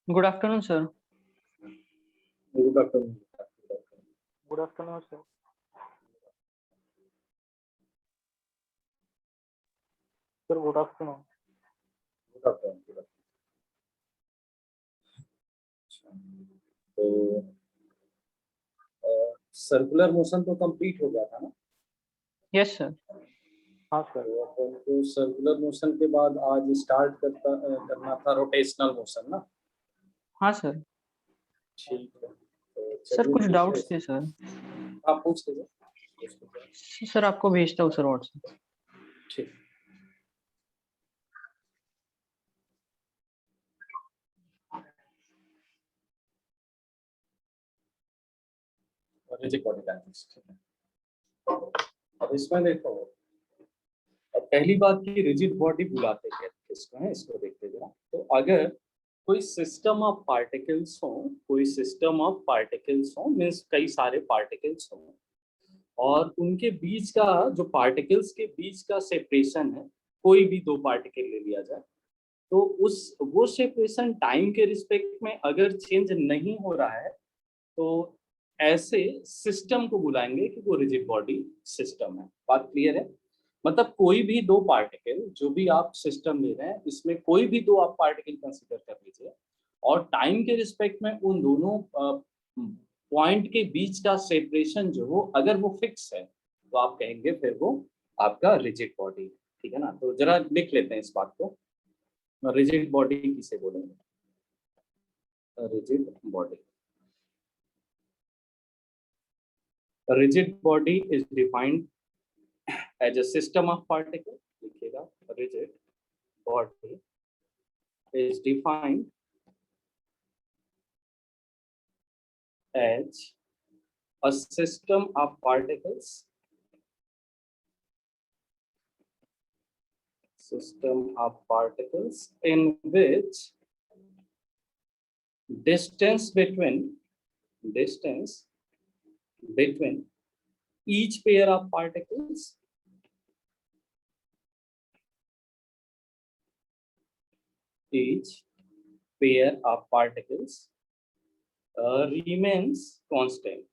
Good afternoon, sir. Good afternoon. Good afternoon, sir. Sir, good afternoon. Good afternoon. Good afternoon. तो circular motion तो complete हो गया था ना? Yes, sir. हाँ सर। तो अपन को सर्कुलर मोशन के बाद आज स्टार्ट करना था रोटेशनल मोशन ना? हाँ सर। ठीक है। तो सर कुछ चलिए डाउट्स थे सर। आप पूछ लीजिए। सर आपको भेजता हूँ सर व्हाट्सएप। ठीक। रिजिड बॉडी डायनेमिक्स, ठीक है। अब इसमें देखो, अब पहली बात की रिजिड बॉडी बुलाते हैं किसको है, इसको देखते जरा। तो अगर कोई सिस्टम ऑफ पार्टिकल्स हो, कोई सिस्टम ऑफ पार्टिकल्स हो मीन्स कई सारे पार्टिकल्स हो, और उनके बीच का जो पार्टिकल्स के बीच का सेपरेशन है, कोई भी दो पार्टिकल ले लिया जाए, तो वो सेपरेशन टाइम के रिस्पेक्ट में अगर चेंज नहीं हो रहा है तो ऐसे सिस्टम को बुलाएंगे कि वो रिजिड बॉडी सिस्टम है। बात क्लियर है? मतलब कोई भी दो पार्टिकल, जो भी आप सिस्टम ले रहे हैं, इसमें कोई भी दो आप पार्टिकल कंसीडर कर लीजिए, और टाइम के रिस्पेक्ट में उन दोनों पॉइंट के बीच का सेपरेशन जो हो, अगर वो फिक्स है तो आप कहेंगे फिर वो आपका रिजिड बॉडी। ठीक है ना? तो जरा लिख लेते हैं इस बात को। रिजिड बॉडी किसे बोलेंगे? Rigid body, rigid body is defined as a system of particles. लिखिएगा, rigid body is defined as a system of particles, in which distance between each pair of particles remains constant।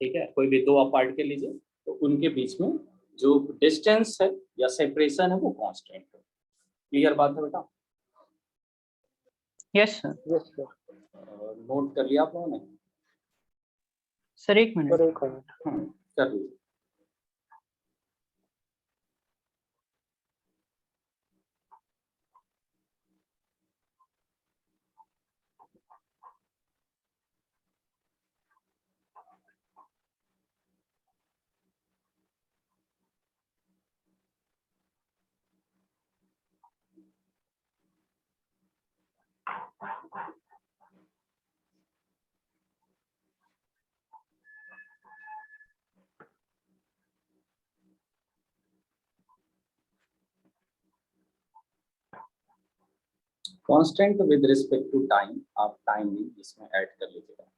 ठीक है, कोई भी दो आप particle लीजिए, तो उनके बीच में जो डिस्टेंस है या सेपरेशन है वो कांस्टेंट है। क्लियर बात है बेटा? Yes sir. Yes sir. नोट कर लिया आप लोगों ने? सर एक मिनट। सर एक मिनट। कर लीजिए। Constant with respect to time, आप टाइमिंग इसमें ऐड कर लीजिएगा।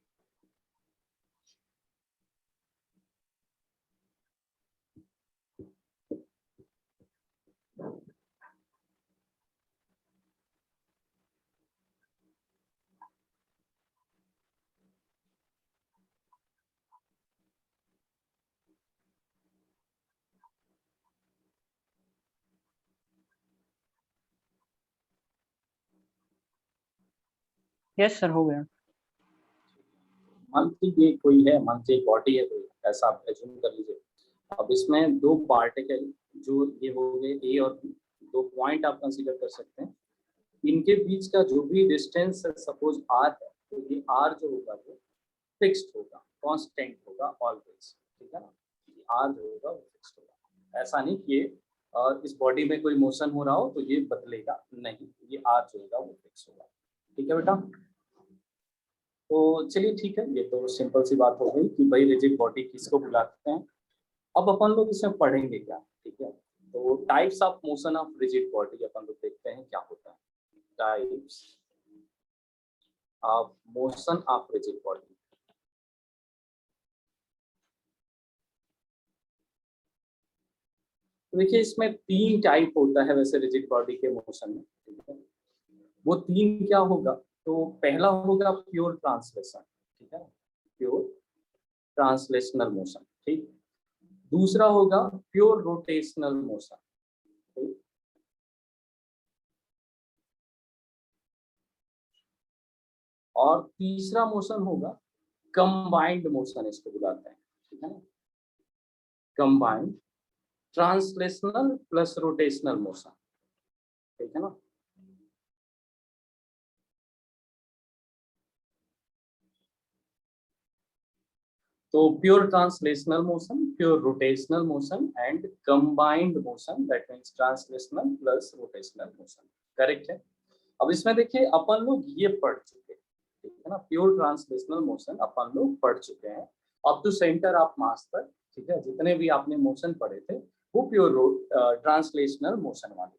यस सर हो गया। मान लीजिए कोई है, मान लीजिए बॉडी है कोई, ऐसा आप एज्यूम कर लीजिए। अब इसमें दो पार्टिकल, जो ये हो गए ए और बी, दो पॉइंट आप कंसीडर कर सकते हैं। इनके बीच का जो भी डिस्टेंस सपोज आर है, तो ये आर जो होगा वो फिक्स्ड होगा, कांस्टेंट होगा ऑलवेज। ठीक है ना? ये आर जो होगा वो फिक्स्ड होगा। ऐसा नहीं कि इस बॉडी में कोई मोशन हो रहा हो तो ये बदलेगा, नहीं, ये आर जो होगा वो फिक्स होगा। ठीक है बेटा? तो चलिए ठीक है, ये तो सिंपल सी बात हो गई कि भाई रिजिड बॉडी किसको बुलाते हैं। अब अपन लोग इसमें पढ़ेंगे क्या? ठीक है, तो types of motion of rigid body अपन लोग देखते हैं क्या होता है। Types of motion of rigid body. देखिए इसमें तीन टाइप होता है वैसे रिजिड बॉडी के मोशन में। ठीक है, वो 3 क्या होगा, तो पहला होगा प्योर ट्रांसलेशन, ठीक है, प्योर ट्रांसलेशनल मोशन, ठीक। दूसरा होगा प्योर रोटेशनल मोशन, ठीक। और तीसरा मोशन होगा कंबाइंड मोशन, इसको बुलाते हैं, ठीक है ना, combined translational plus rotational motion, ठीक है ना। तो pure translational motion, pure rotational motion and combined motion, that means translational plus rotational motion, correct है। अब इसमें देखिए अपन लोग ये पढ़ चुके हैं, ठीक है ना, प्योर ट्रांसलेशनल मोशन अपन लोग पढ़ चुके हैं up to centre of mass तक, ठीक है। जितने भी आपने मोशन पढ़े थे वो प्योर ट्रांसलेशनल मोशन वाले,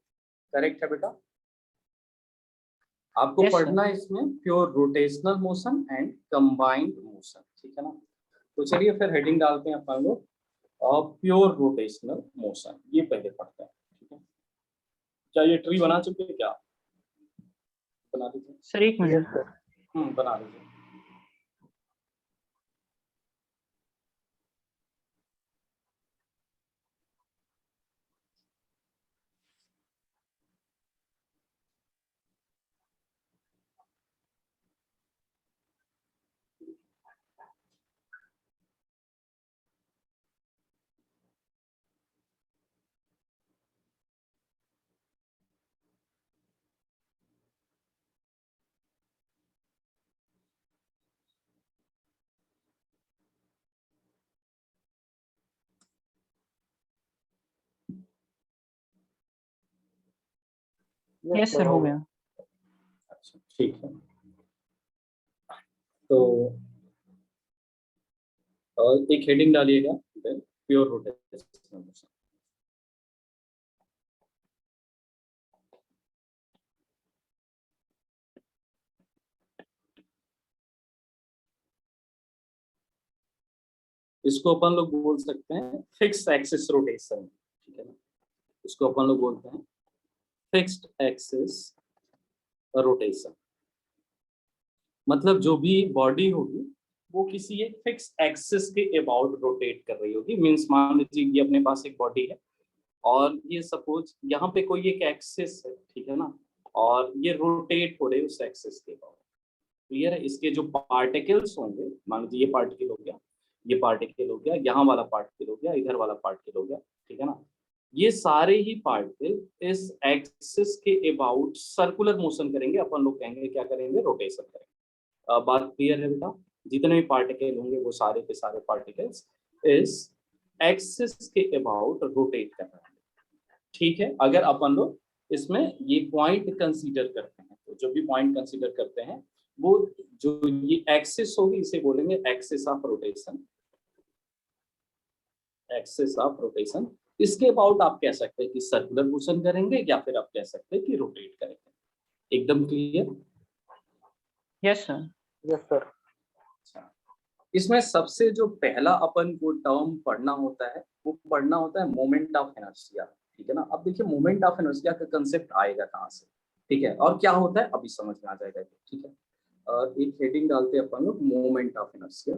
करेक्ट है बेटा। आपको Yes, sir. पढ़ना है इसमें pure rotational motion and combined motion, ठीक है ना। तो चलिए फिर हेडिंग डालते हैं अपन लोग, और प्योर रोटेशनल मोशन ये पहले पढ़ते हैं, ठीक है। क्या ये ट्री बना चुके हैं क्या, बना दीजिए। सर एक यस मिनट। सर। बना दीजिए। यस सर, हो गया। अच्छा ठीक है, तो एक हेडिंग डालिएगा, प्योर रोटेशनल मोशन। इसको अपन लोग बोल सकते हैं फिक्स एक्सिस रोटेशन, ठीक है ना। इसको अपन लोग बोलते हैं फिक्स्ड एक्सिस रोटेशन, मतलब जो भी बॉडी होगी वो किसी एक फिक्स एक्सिस के अबाउट रोटेट कर रही होगी। मींस मान लीजिए ये अपने पास एक बॉडी है और ये सपोज यहाँ पे कोई एक एक्सिस है, ठीक है ना, और ये रोटेट हो रहे उस एक्सिस के अबाउट, क्लियर है। इसके जो पार्टिकल्स होंगे, मान लीजिए ये पार्टिकल हो गया, ये पार्टिकल हो गया, यहाँ वाला पार्टिकल हो गया, इधर वाला पार्टिकल हो गया, ठीक है ना। ये सारे ही पार्टिकल इस एक्सिस के अबाउट सर्कुलर मोशन करेंगे, अपन लोग कहेंगे क्या करेंगे, रोटेशन करेंगे। बात क्लियर है बेटा। जितने भी पार्टिकल होंगे वो सारे के सारे पार्टिकल्स इस एक्सिस के अबाउट रोटेट कर रहे हैं, ठीक है। अगर अपन लोग इसमें ये पॉइंट कंसीडर करते हैं, तो जो भी पॉइंट कंसीडर करते हैं वो जो ये एक्सिस होगी इसे बोलेंगे axis of rotation, axis of rotation. इसके अबाउट आप कह सकते हैं कि सर्कुलर मोशन करेंगे या फिर आप कह सकते हैं कि रोटेट करेंगे। एकदम clear. Yes sir. Yes sir. अच्छा, इसमें सबसे जो पहला अपन को टर्म पढ़ना होता है वो पढ़ना होता है मोमेंट ऑफ इनर्शिया, ठीक है ना। अब देखिए मोमेंट ऑफ इनर्शिया का कंसेप्ट आएगा कहाँ से, ठीक है, और क्या होता है अभी समझ में आ जाएगा, ठीक है। एक हेडिंग डालते हैं अपन लोग मोमेंट ऑफ इनर्शिया।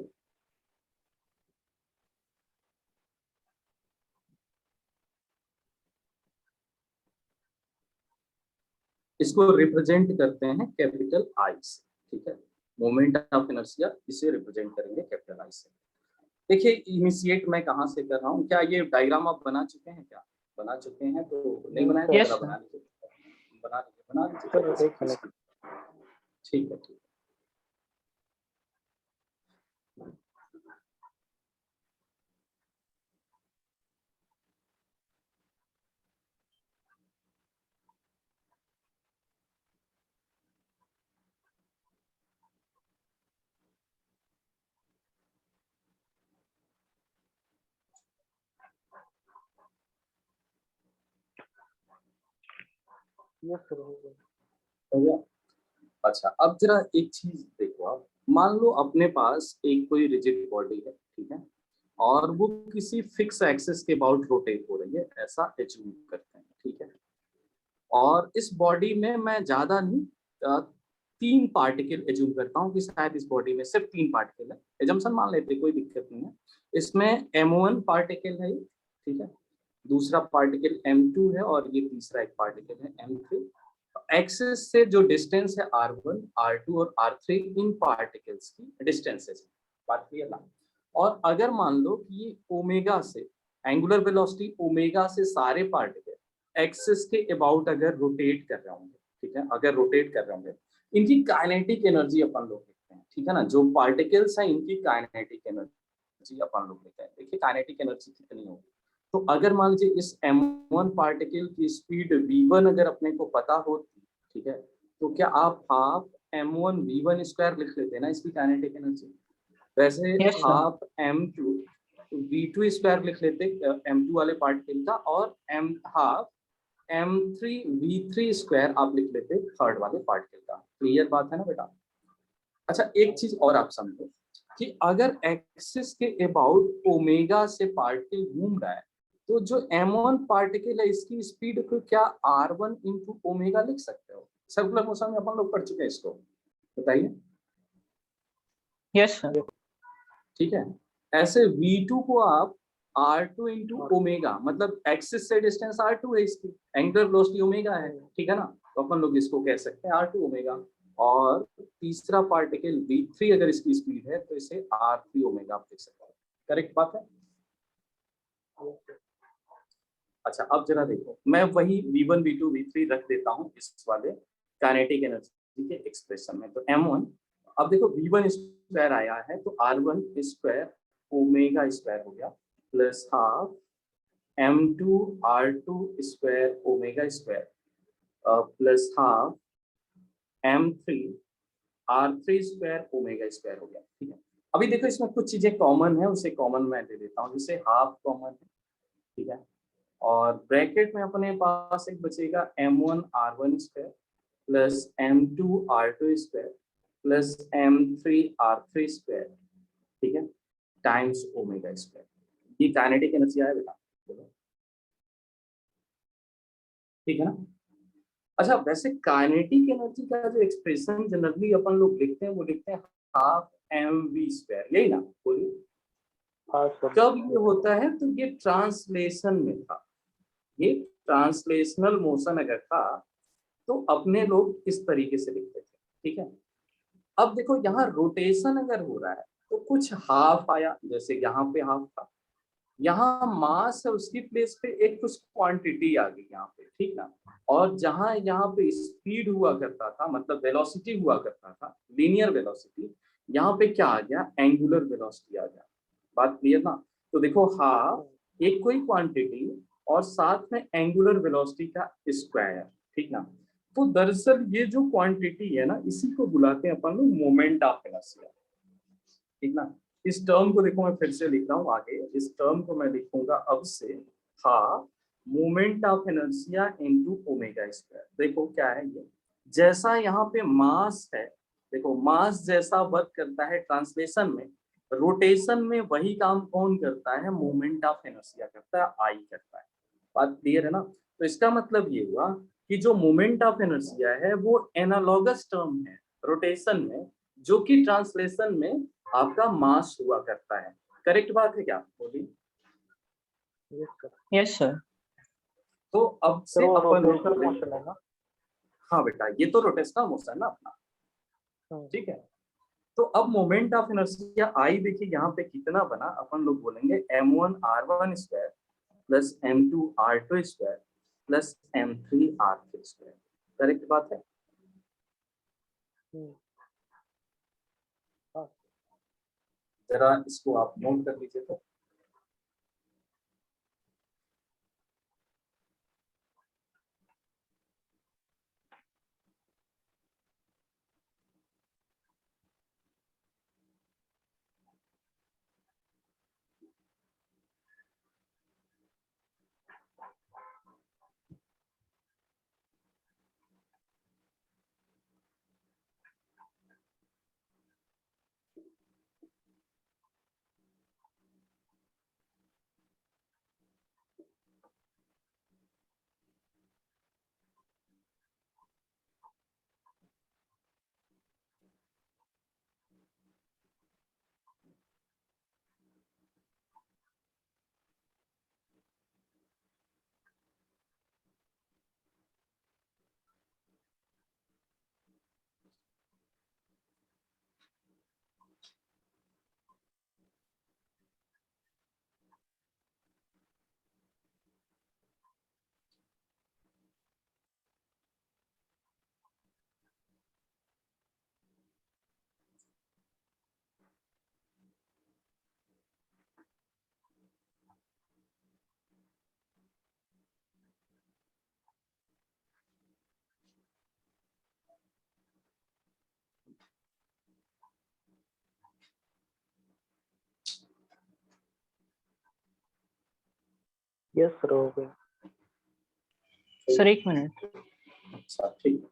इसको रिप्रेजेंट करते हैं कैपिटल आई से, ठीक है। मोमेंट ऑफ इनर्शिया इसे रिप्रेजेंट करेंगे कैपिटल आई से। देखिए इनिशिएट मैं कहाँ से कर रहा हूँ, क्या ये डायग्राम आप बना चुके हैं, क्या बना चुके हैं, तो नहीं बनाया तो Yes, जरा sir. बना लीजिए, बना लीजिए, बना सर लीजिए, एक मिनट। ठीक है, ठीक है। यस सर हो गया। हो गया। अच्छा अब जरा एक चीज देखो, आप मान लो अपने पास एक कोई रिजिड बॉडी है, ठीक है, और वो किसी फिक्स एक्सिस के अबाउट रोटेट हो रही है, ऐसा एज्यूम करते हैं, ठीक है। और इस बॉडी में मैं ज्यादा नहीं तीन पार्टिकल एज्यूम करता हूँ कि शायद इस बॉडी में सिर्फ तीन पार्टिकल है, एजम्पशन मान लेते, कोई दिक्कत नहीं है। इसमें M1 पार्टिकल है, ठीक है, दूसरा पार्टिकल M2 है और ये तीसरा एक पार्टिकल है M3। एक्सिस से जो डिस्टेंस है R1, R2 और R3 इन पार्टिकल्स की डिस्टेंसेस, बात क्लियर ना। और अगर मान लो कि ये ओमेगा से, एंगुलर वेलोसिटी ओमेगा से सारे पार्टिकल एक्सिस के अबाउट अगर रोटेट कर रहे होंगे, ठीक है, अगर रोटेट कर रहे होंगे, इनकी काइनेटिक एनर्जी अपन लोग देखते हैं, ठीक है ना, जो पार्टिकल्स हैं इनकी काइनेटिक एनर्जी अपन लोग देखते हैं। देखिए काइनेटिक एनर्जी कितनी होगी। तो अगर मान लीजिए इस M1 पार्टिकल की स्पीड V1 अगर अपने को पता होती, ठीक है, तो क्या आप हाफ M1 V1 स्क्वायर लिख लेते ना इसकी काइनेटिक एनर्जी, वैसे Yes, sir. Half M2 V2 square लिख लेते M2 वाले पार्टिकल का, और हाफ M3 V3 स्क्वायर आप लिख लेते थर्ड वाले पार्टिकल का। क्लियर बात है ना बेटा। अच्छा एक चीज और आप समझो कि अगर एक्सिस के अबाउट ओमेगा से पार्टिकल घूम रहा है, तो जो M1 पार्टिकल है इसकी स्पीड को क्या R1 इंटू ओमेगा लिख सकते हो? सर्कुलर मोशन में अपन लोग पढ़ चुके हैं इसको, बताइए। Yes, sir. ठीक है, ऐसे V2 को आप R2 इंटू ओमेगा, मतलब एक्सिस से डिस्टेंस R2 है, इसकी एंगुलर वेलोसिटी ओमेगा है, ठीक है ना, तो अपन लोग इसको कह सकते हैं R2 ओमेगा। और तीसरा पार्टिकल V3 अगर इसकी स्पीड है तो इसे R3 ओमेगा आप लिख सकते हैं। करेक्ट बात है। अच्छा अब जरा देखो, मैं वही V1 V2 V3 रख देता हूँ इस वाले काइनेटिक एनर्जी के एक्सप्रेशन में। तो M1, अब देखो V1 स्क्वायर आया है तो R1 स्क्वायर ओमेगा स्क्वायर हो गया, plus half M2 R2 square omega square, plus half M3 R3 square omega square हो गया, ठीक है। अभी देखो इसमें कुछ चीजें कॉमन है, उसे कॉमन मैं दे देता हूँ, जैसे हाफ कॉमन है, ठीक है, और ब्रैकेट में अपने पास एक बचेगा M1 R1 square plus M2 R2 square plus M3 R3 square, ठीक है, टाइम्स ओमेगा स्क्वायर। ये काइनेटिक एनर्जी आया बेटा, ठीक है ना। अच्छा वैसे काइनेटिक एनर्जी का जो एक्सप्रेशन जनरली अपन लोग लिखते हैं वो लिखते हैं हाफ mv स्क्वायर, यही ना, बोलिए। हाँ सर। कब ये होता है तो ये ट्रांसलेशन में था, ये ट्रांसलेशनल मोशन अगर था तो अपने लोग इस तरीके से लिखते थे, ठीक है। अब देखो यहाँ रोटेशन अगर हो रहा है तो कुछ हाफ आया, जैसे यहाँ पे हाफ था, यहाँ मास है उसकी प्लेस पे एक कुछ क्वांटिटी आ गई यहाँ पे, ठीक ना। और जहाँ यहाँ पे स्पीड हुआ करता था, मतलब वेलोसिटी हुआ करता था, लीनियर वेलोसिटी, यहाँ पे क्या आ गया, एंगुलर वेलोसिटी आ गया। बात क्लियर ना। तो देखो हाफ एक कोई क्वांटिटी और साथ में एंगुलर वेलोसिटी का स्क्वायर, ठीक ना। तो दरअसल ये जो क्वांटिटी है ना इसी को बुलाते हैं अपन लोग मोमेंट ऑफ इनर्शिया, ठीक ना। इस टर्म को देखो मैं फिर से लिख रहा हूँ आगे, इस टर्म को मैं लिखूंगा अब से half moment of inertia into omega square. देखो क्या है ये, जैसा यहाँ पे मास है, देखो मास जैसा वर्क करता है ट्रांसलेशन में, रोटेशन में वही काम कौन करता है, मोमेंट ऑफ इनर्शिया करता है, आई करता है। बात क्लियर है ना। तो इसका मतलब ये हुआ कि जो मोमेंट ऑफ इनर्शिया है वो एनालॉगस टर्म है रोटेशन में, जो कि ट्रांसलेशन में आपका मास हुआ करता है। करेक्ट बात है क्या, बोलिए। Yes sir. Yes, sir. तो अब सर से वो अपन लोग रोटेशनल बोलेंगे, मोशन है ना। हाँ बेटा ये तो रोटेशनल मोशन है ना अपना, ठीक है। तो अब मोमेंट ऑफ इनर्शिया आई देखिए यहाँ पे कितना बना, अपन लोग बोलेंगे M1 R1 square plus M2 R2 square plus M3 R3 square. Correct बात है। हाँ। जरा इसको आप नोट कर लीजिए तो। यस सर हो गया। Sir 1 minute. अच्छा ठीक है।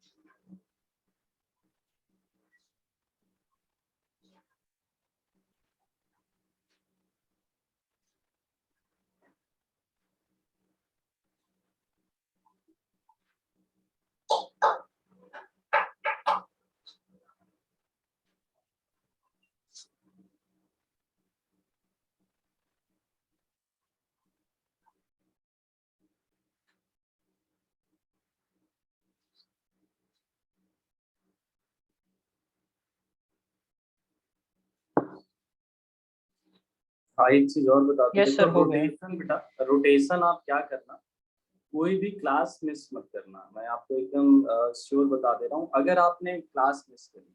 हाँ एक चीज और बता दो, Yes, sir, हो गया। रोटेशन बेटा, रोटेशन आप क्या करना, कोई भी क्लास मिस मत करना। मैं आपको एकदम श्योर बता दे रहा हूँ, अगर आपने क्लास मिस करी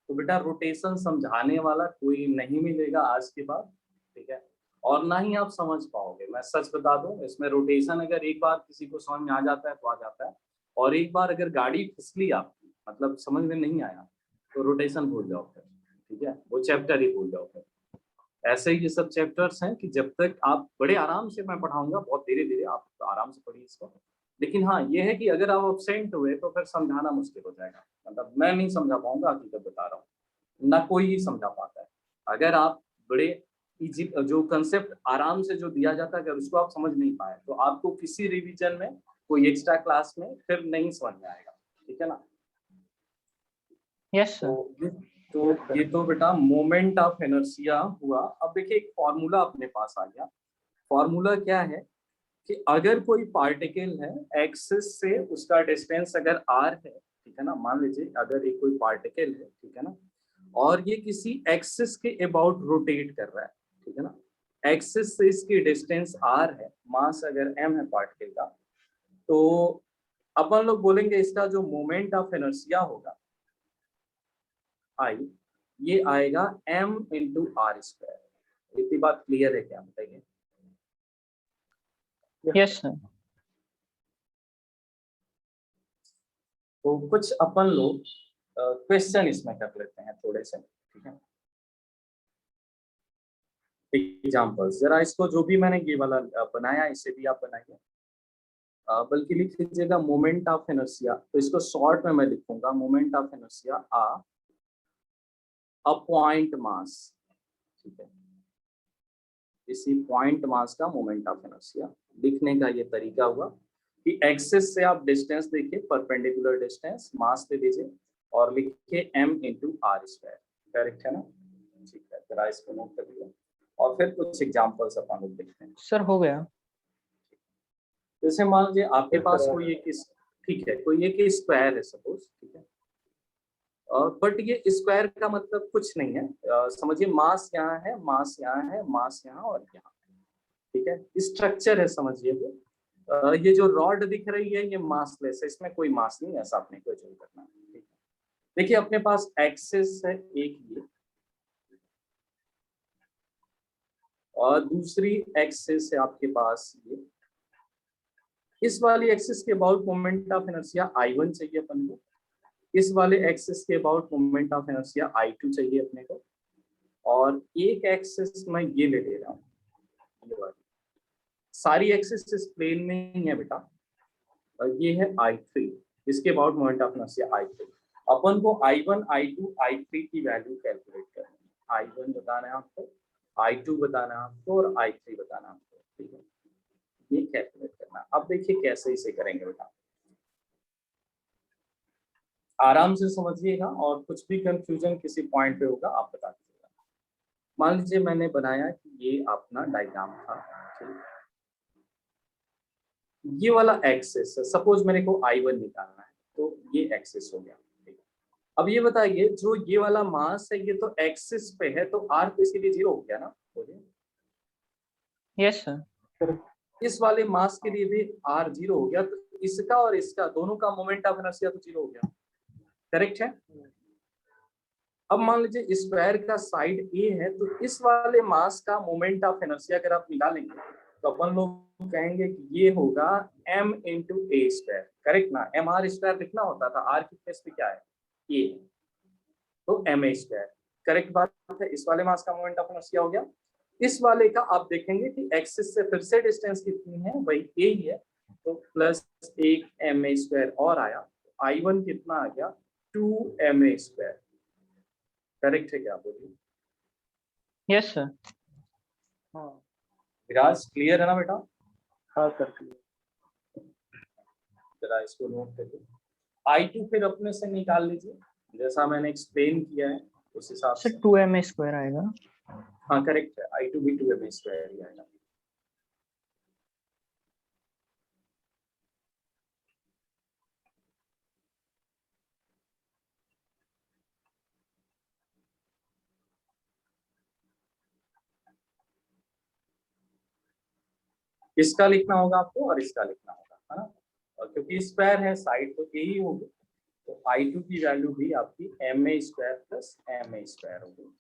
तो बेटा रोटेशन समझाने वाला कोई नहीं मिलेगा आज के बाद, ठीक है। और ना ही आप समझ पाओगे। मैं सच बता दूं, इसमें रोटेशन अगर एक बार किसी को समझ में आ जाता है तो आ जाता है, और एक बार अगर गाड़ी फिसली आपकी, मतलब समझ में नहीं आया, तो रोटेशन भूल जाओ फिर, ठीक है, वो चैप्टर ही भूल जाओ फिर। ऐसे ही ये सब चैप्टर्स हैं कि जब तक आप बड़े आराम से, मैं पढ़ाऊंगा बहुत धीरे धीरे, आप आराम से पढ़िए इसको। लेकिन हाँ ये है कि अगर आप अब्सेंट हुए तो फिर समझाना मुश्किल हो जाएगा, मतलब मैं नहीं समझा पाऊंगा, हकीकत बता रहा हूँ, ना कोई ही समझा पाता है। अगर आप बड़े इजी जो कंसेप्ट आराम से जो दिया जाता है, अगर उसको आप समझ नहीं पाए तो आपको किसी रिवीजन में, कोई एक्स्ट्रा क्लास में फिर नहीं समझ में आएगा, ठीक है ना। Yes sir. तो ये तो बेटा मोमेंट ऑफ इनर्शिया हुआ। अब देखिए एक फॉर्मूला अपने पास आ गया। फॉर्मूला क्या है कि अगर कोई पार्टिकल है, एक्सिस से उसका डिस्टेंस अगर r है, ठीक है ना, मान लीजिए अगर एक कोई पार्टिकल है, ठीक है ना, और ये किसी एक्सिस के अबाउट रोटेट कर रहा है, ठीक है ना, एक्सिस से इसकी डिस्टेंस r है, मास अगर m है पार्टिकल का, तो अपन लोग बोलेंगे इसका जो मोमेंट ऑफ इनर्शिया होगा आई, ये आएगा m इंटू आर स्क्वायर। इतनी बात क्लियर है क्या, बताइए। Yes sir. तो कुछ अपन लोग क्वेश्चन इसमें कर लेते हैं थोड़े से, ठीक है। एग्जाम्पल्स, जरा इसको जो भी मैंने ये वाला बनाया इसे भी आप बनाइए, बल्कि लिख लीजिएगा मोमेंट ऑफ इनर्शिया। तो इसको शॉर्ट में मैं लिखूंगा moment of inertia a point mass, ठीक है। इसी पॉइंट मास का मोमेंट ऑफ इनर्शिया लिखने का ये तरीका हुआ कि एक्सिस से आप डिस्टेंस देखिए, परपेंडिकुलर डिस्टेंस, मास ले लीजिए और लिखिए m into r square. Correct है ना, ठीक है, जरा इसको नोट कर लिया। और फिर कुछ एग्जांपल्स अपन लोग देखते हैं। सर हो गया। जैसे मान लीजिए आपके Yes, पास sir. कोई एक, ठीक है, कोई एक स्क्वायर है सपोज, ठीक है, बट ये स्क्वायर का मतलब कुछ नहीं है। समझिए मास यहाँ है, मास यहाँ है, मास यहाँ और यहाँ, ठीक है, स्ट्रक्चर है समझिए वो। ये जो रॉड दिख रही है ये मासलेस है, इसमें कोई मास नहीं है, ऐसा आपने कोई जो करना है, ठीक है। देखिए अपने पास एक्सिस है एक ये, और दूसरी एक्सिस है आपके पास ये। इस वाली एक्सिस के about moment of inertia I1 चाहिए अपन को, इस वाले एक्सिस के about moment of inertia I2 चाहिए अपने को, और एक एक्सिस मैं ये ले रहा हूँ, ये वाली सारी एक्सिस इस प्लेन में ही है बेटा, और ये है I3, इसके about moment of inertia I3। अपन को I1, I2, I3 की वैल्यू कैलकुलेट करनी है। I1 बताना है आपको, I2 बताना है आपको, और I3 बताना है आपको, ठीक है, ये कैलकुलेट करना। अब देखिए कैसे इसे करेंगे बेटा, आराम से समझिएगा, और कुछ भी कंफ्यूजन किसी पॉइंट पे होगा आप बता दीजिएगा। मान लीजिए मैंने बनाया कि ये अपना डायग्राम था, ठीक, ये वाला एक्सिस है, सपोज मेरे को I1 निकालना है, तो ये एक्सिस हो गया, ठीक है। अब ये बताइए जो ये वाला मास है ये तो एक्सिस पे है, तो r तो इसके लिए 0 हो गया ना, बोलिए। Yes sir. इस वाले मास के लिए भी r 0 हो गया, तो इसका और इसका दोनों का मोमेंट ऑफ इनर्शिया तो 0 हो गया, करेक्ट है। अब मान लीजिए स्क्वायर का साइड ए है, तो इस वाले मास का मोमेंट ऑफ इनर्शिया अगर आप निकालेंगे तो अपन लोग कहेंगे कि ये होगा m इंटू ए स्क्वायर, करेक्ट ना। एम आर स्क्वायर लिखना होता था, r की प्लेस पे क्या है ए, तो एम ए स्क्वायर, करेक्ट बात है। इस वाले मास का मोमेंट ऑफ इनर्शिया हो गया। इस वाले का आप देखेंगे कि एक्सिस से फिर से डिस्टेंस कितनी है, वही ए ही है, तो प्लस एक ma² और आया, I1 कितना आ गया 2ma²। करेक्ट है क्या, बोलिए। Yes sir. हाँ विराज क्लियर है ना बेटा? हाँ सर क्लियर। जरा इसको नोट करिए। I2 फिर अपने से निकाल लीजिए, जैसा मैंने एक्सप्लेन किया है उस हिसाब सर से। 2ma² आएगा। हाँ करेक्ट है, I2 भी 2ma² ही आएगा। इसका लिखना होगा आपको और इसका लिखना होगा, है ना? और क्योंकि स्क्वायर है, साइड तो यही होगी, तो I2 की वैल्यू भी आपकी ma² प्लस ma² होगी,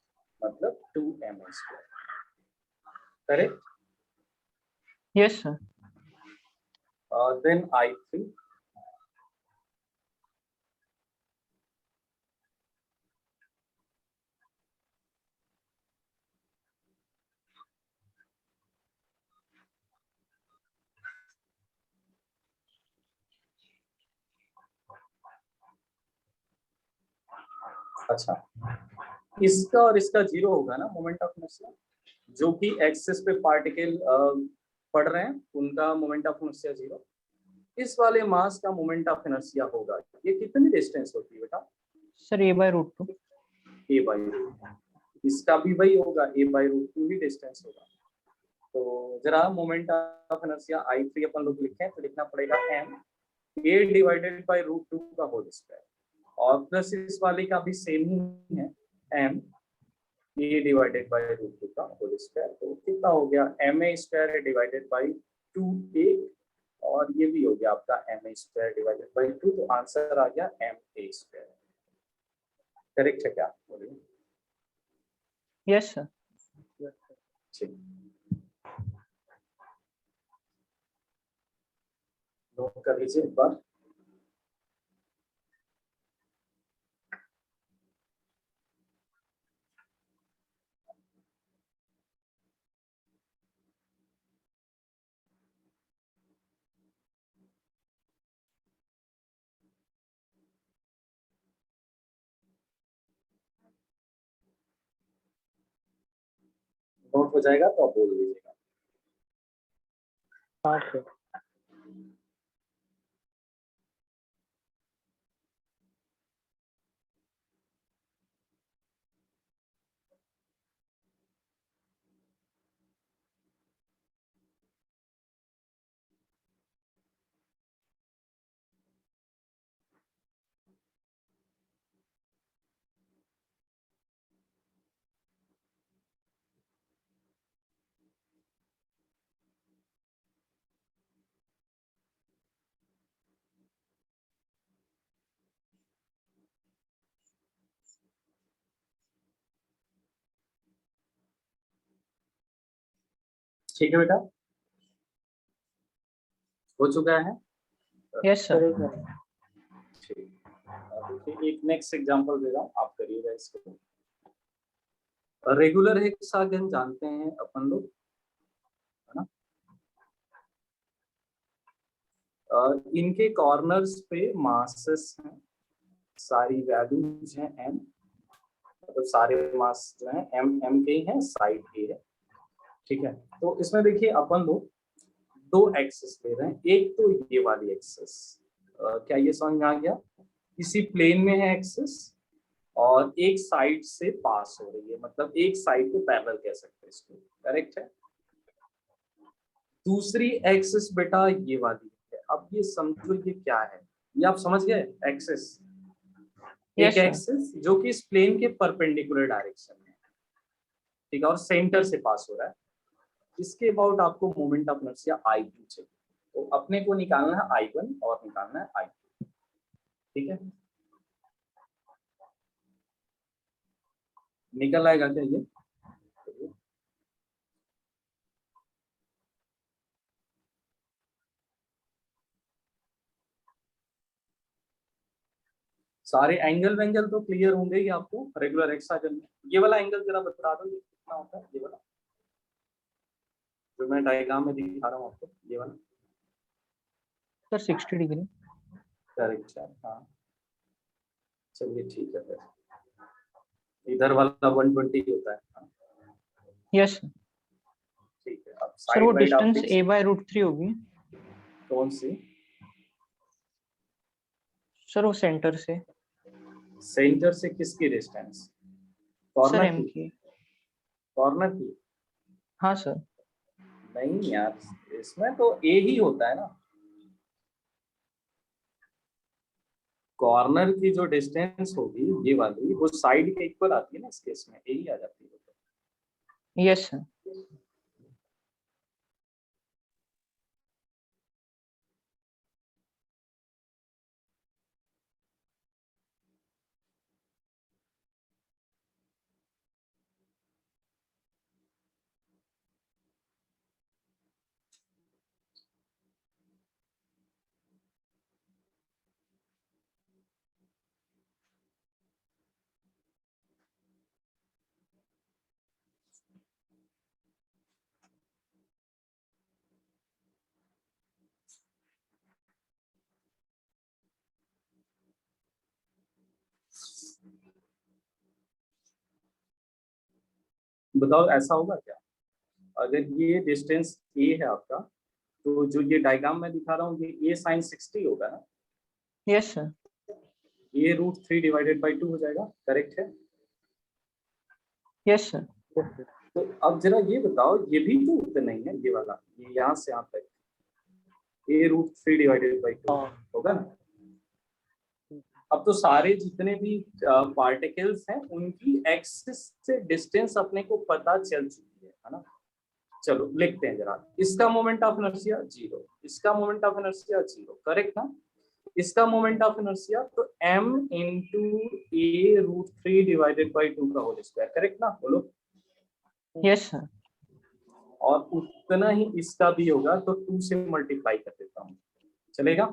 मतलब 2ma²। Correct. Yes sir. Then I3, अच्छा इसका और इसका जीरो होगा ना मोमेंट ऑफ इनर्शिया, जो कि एक्सिस पे पार्टिकल पड़ रहे हैं उनका मोमेंट ऑफ इनर्शिया जीरो। इस वाले मास का मोमेंट ऑफ इनर्शिया होगा, ये कितनी डिस्टेंस होती है बेटा? Sir a/√2। a/√2। इसका भी वही होगा, a/√2 ही डिस्टेंस होगा। तो जरा मोमेंट ऑफ इनर्शिया I3 अपन लोग लिखें तो लिखना पड़ेगा m a/√2 का होल स्क्वायर, और प्लस इस वाले का भी सेम ही है, m a/√2 का होल स्क्वायर। तो कितना हो गया, ma² डिवाइडेड बाई 2a, और ये भी हो गया आपका ma² डिवाइडेड बाई 2, तो आंसर आ गया ma²। करेक्ट है क्या, बोलिए। Yes sir. ठीक, नोट कर लीजिए एक बार। नोट हो जाएगा तो आप बोल दीजिएगा। हाँ सर। ठीक है बेटा, हो चुका है। Yes sir. करेक्ट है। ठीक, देखिए एक नेक्स्ट एग्जांपल दे रहा हूँ, आप करिएगा इसको। रेगुलर हेक्सागन जानते हैं अपन लोग, है ना? इनके कॉर्नर्स पे मासेस हैं, सारी वैल्यूज हैं m, मतलब सारे मास जो हैं m के ही हैं, साइड के है। ठीक है, तो इसमें देखिए अपन लोग दो एक्सिस ले रहे हैं, एक तो ये वाली एक्सिस, क्या ये समझ में आ गया? इसी प्लेन में है एक्सिस, और एक साइड से पास हो रही है, मतलब एक साइड को पैरेलल कह सकते हैं इसको। करेक्ट है। दूसरी एक्सिस बेटा ये वाली है। अब ये समझो ये क्या है, ये आप समझ गए? एक्सिस, यस एक सर। एक्सिस जो कि इस प्लेन के परपेंडिकुलर डायरेक्शन में है, ठीक है, और सेंटर से पास हो रहा है। इसके अबाउट आपको मोमेंट ऑफ इनर्शिया I2 चाहिए, तो अपने को निकालना है I1 और निकालना है I2। ठीक है, निकल आएगा क्या ये? सारे एंगल वेंगल तो क्लियर होंगे ही आपको रेगुलर हेक्सागन में। ये वाला एंगल जरा बता दो, ये कितना होता है ये वाला? जो मैं डायग्राम में दिखा रहा हूँ आपको, ये वाला सर 60 डिग्री। करेक्ट है। हाँ चलिए ठीक है, फिर इधर वाला 120 होता है। हाँ, यस सर। ठीक है। अब सर वो side wide distance optics a/√3 होगी। कौन सी? सर वो सेंटर से। सेंटर से किसकी डिस्टेंस? सर कॉर्नर m की? की। कॉर्नर की? हाँ सर। नहीं यार, इसमें तो ए ही होता है ना। कॉर्नर की जो डिस्टेंस होगी ये वाली, वो साइड के इक्वल आती है ना, इस केस में ए ही आ जाती है। Yes sir. बताओ ऐसा होगा क्या? अगर ये डिस्टेंस ए है आपका, तो जो ये डायग्राम में दिखा रहा हूँ ये ए साइन 60 होगा ना। Yes sir. a√3 divided by 2 हो जाएगा, करेक्ट है। Yes sir. तो अब जरा ये बताओ, ये भी तो उतना नहीं है, ये वाला, ये यहाँ से यहाँ तक a√3 डिवाइडेड बाई 2 हाँ होगा ना। अब तो सारे जितने भी पार्टिकल्स हैं उनकी एक्सिस से डिस्टेंस अपने को पता चल चुकी है ना। चलो लिखते हैं जरा। इसका मोमेंट ऑफ इनर्शिया 0, इसका मोमेंट ऑफ इनर्शिया 0, करेक्ट ना। इसका मोमेंट ऑफ इनर्शिया तो m into a√3 divided by 2 का होल स्क्वायर, करेक्ट ना, बोलो। Yes sir. और उतना ही इसका भी होगा, तो 2 से मल्टीप्लाई कर देता हूँ, चलेगा।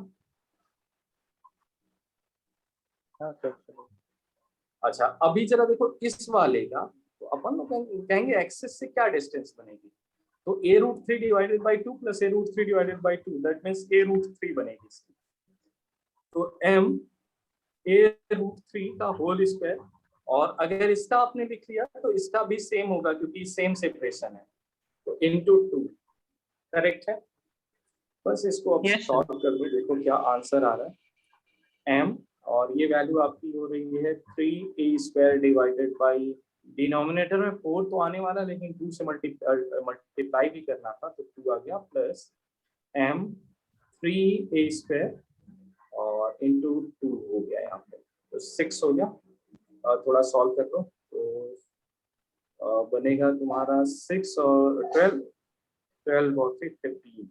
हाँ सर चलो। अच्छा अभी जरा देखो इस वाले का, तो अपन लोग कहेंगे एक्सिस से क्या डिस्टेंस बनेगी, तो a√3 divided by 2 plus a√3 divided by 2, that means a√3 बनेगी इसकी। तो m a√3 का होल स्क्वायर, और अगर इसका आपने लिख लिया तो इसका भी सेम होगा क्योंकि सेम सेपरेशन है, तो इनटू 2, करेक्ट है। बस इसको अब यस सर। सॉल्व कर दो, देखो क्या आंसर आ रहा है। m और ये वैल्यू आपकी हो रही है 3a² डिवाइडेड बाई, डिनोमिनेटर में 4 तो आने वाला, लेकिन 2 से मल्टीप्लाई भी करना था, तो 2 आ गया, प्लस m 3a² और इंटू 2 हो गया यहाँ पे, तो 6 हो गया। थोड़ा सॉल्व कर लो तो बनेगा तुम्हारा 6 और 12, 12 और 15,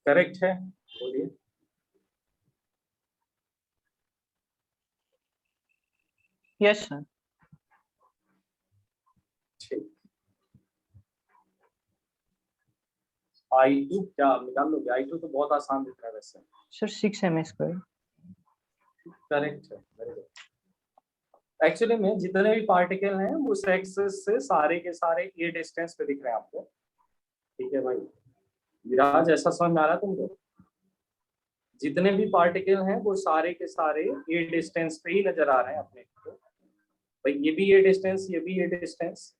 करेक्ट है, बोलिए। Yes sir. ठीक, I2 क्या निकाल लोगे? I2 तो बहुत आसान दिख रहा है वैसे। Sir 6m²। करेक्ट है, वेरी गुड। एक्चुअली में जितने भी पार्टिकल हैं उस एक्सिस से सारे के सारे ए डिस्टेंस पे दिख रहे हैं आपको, ठीक है भाई। विराज ऐसा समझ में आ रहा है तुमको? जितने भी पार्टिकल हैं वो सारे के सारे ए डिस्टेंस पे ही नजर आ रहे हैं अपने को। भाई ये भी ए डिस्टेंस, ये भी ए डिस्टेंस,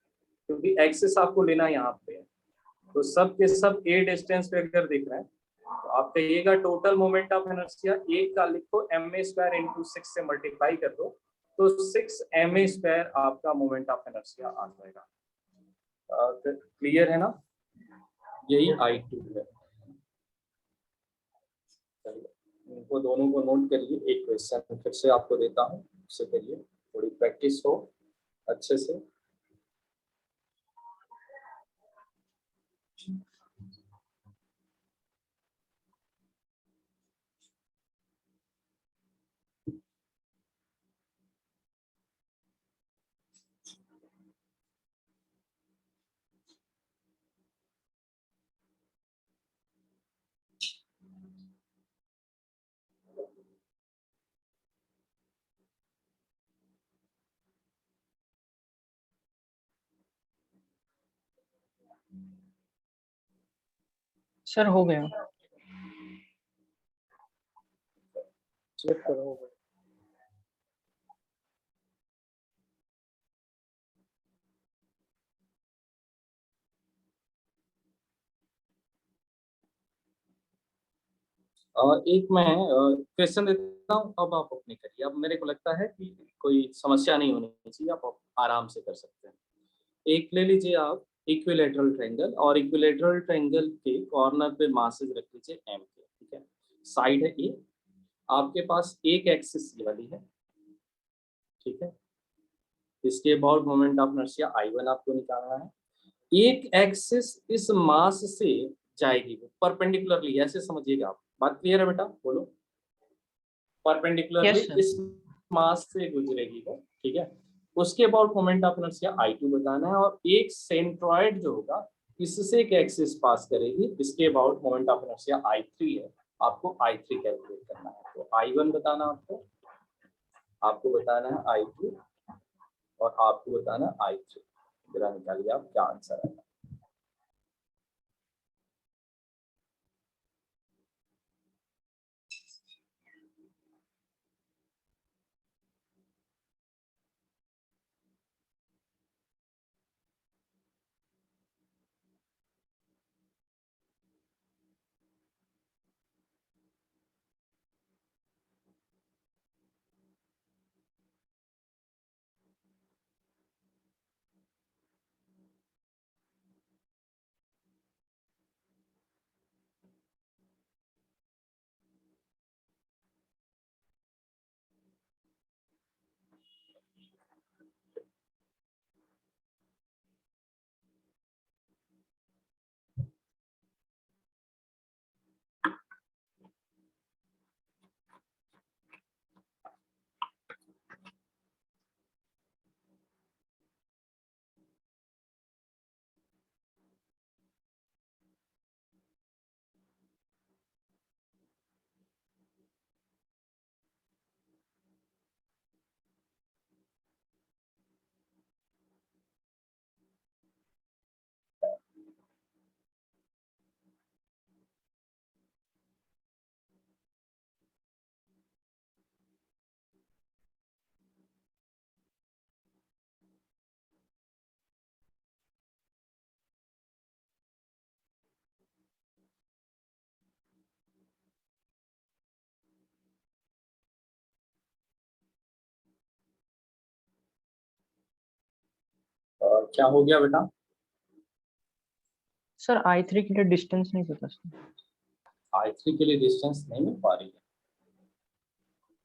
क्योंकि एक्सिस आपको लेना यहाँ पे है, तो सब के सब ए डिस्टेंस पे अगर दिख रहे हैं, तो आप कहिएगा टोटल मोमेंट ऑफ इनर्शिया एक का लिखो ma² इंटू 6 से मल्टीप्लाई कर दो, तो 6ma² आपका मोमेंट ऑफ इनर्शिया आ जाएगा। क्लियर है ना? यही I2 है। चलिए इनको दोनों को नोट करिए। एक क्वेश्चन फिर से आपको देता हूँ, उससे करिए, थोड़ी प्रैक्टिस हो अच्छे से। सर हो गया। चेक करो हो गया। एक मैं क्वेश्चन देता हूँ, अब आप अपनी करिए। अब मेरे को लगता है कि कोई समस्या नहीं होनी चाहिए, आप आराम से कर सकते हैं। एक ले लीजिए आप इक्विलेटरल ट्रायंगल, और इक्विलेटरल ट्रायंगल के कॉर्नर पे मासेस रख लीजिए एम के, ठीक है। साइड है ए, आपके पास एक एक्सिस ये वाली है, ठीक है। इसके about moment of inertia I1 आपको निकालना है। एक एक्सिस इस मास से जाएगी, परपेंडिकुलरली, ऐसे समझिएगा आप। बात क्लियर है बेटा? बोलो। Perpendicularly yes sir. इस मास से गुजरेगी वो, ठीक है। उसके about moment of inertia I2 बताना है, और एक सेंट्रॉइड जो होगा इससे एक एक्सिस पास करेगी, इसके about moment of inertia I3 है, आपको I3 कैलकुलेट करना है। तो I1 बताना आपको बताना है I2, और आपको बताना है I3। जरा निकालिए आप क्या आंसर है। क्या हो गया बेटा? सर I3 के लिए डिस्टेंस नहीं पता सर। I3 के लिए डिस्टेंस नहीं मिल पा रही है।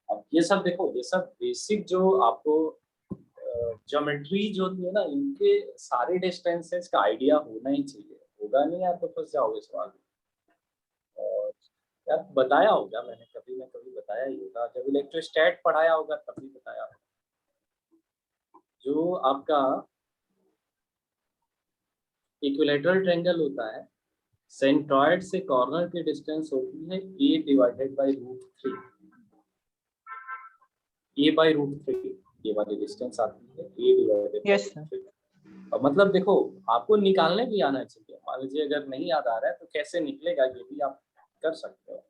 अब ये सब देखो, ये सब बेसिक जो आपको ज्योमेट्री जो होती है ना, इनके सारे डिस्टेंसेस का आइडिया होना ही चाहिए। होगा नहीं यार तो फंस जाओगे सवाल में। और यार बताया होगा मैंने कभी ना कभी, बताया ही होगा, जब इलेक्ट्रोस्टैट पढ़ाया होगा तभी बताया होगा। जो आपका इक्विलेटरल ट्रायंगल होता है, सेंट्रॉइड से कॉर्नर की डिस्टेंस होती है a divided by √3। a by √3 ये वाली डिस्टेंस आती है a divided by yes sir. √3। और मतलब देखो, आपको निकालने भी आना चाहिए। मान लीजिए अगर नहीं याद आ रहा है तो कैसे निकलेगा ये भी आप कर सकते हो,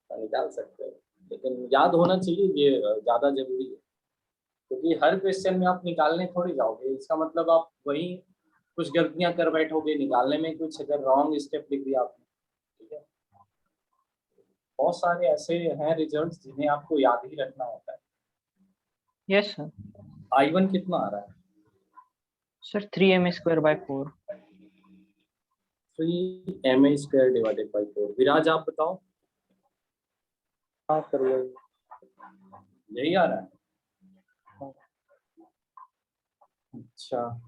निकाल सकते हो, लेकिन याद होना चाहिए, ये ज्यादा जरूरी है। क्योंकि हर क्वेश्चन में आप निकालने थोड़ी जाओगे, इसका मतलब आप वही कुछ गलतियां कर बैठोगे, निकालने में कुछ अगर रॉन्ग स्टेप लिख दिया आपने, ठीक है। बहुत सारे ऐसे हैं रिजल्ट्स जिन्हें आपको याद ही रखना होता है। Yes sir. I1 कितना आ रहा है? Sir 3m²/4। 3ma² divided by 4। विराज आप बताओ। हाँ सर यही। यही आ रहा है? हाँ। अच्छा,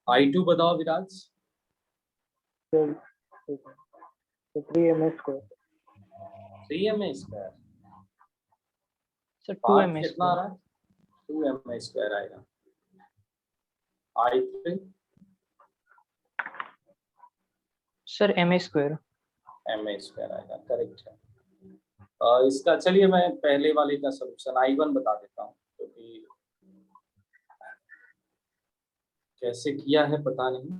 I2 बताओ विराज। चल ठीक है। तो 3m²। 3ma²। सर पार्थ कितना आ 2m²। रहा है? 2ma² आएगा। I3 sir ma²। ma² आएगा, करेक्ट है। इसका चलिए मैं पहले वाले का सलूशन I1 बता देता हूँ, क्योंकि कैसे किया है पता नहीं।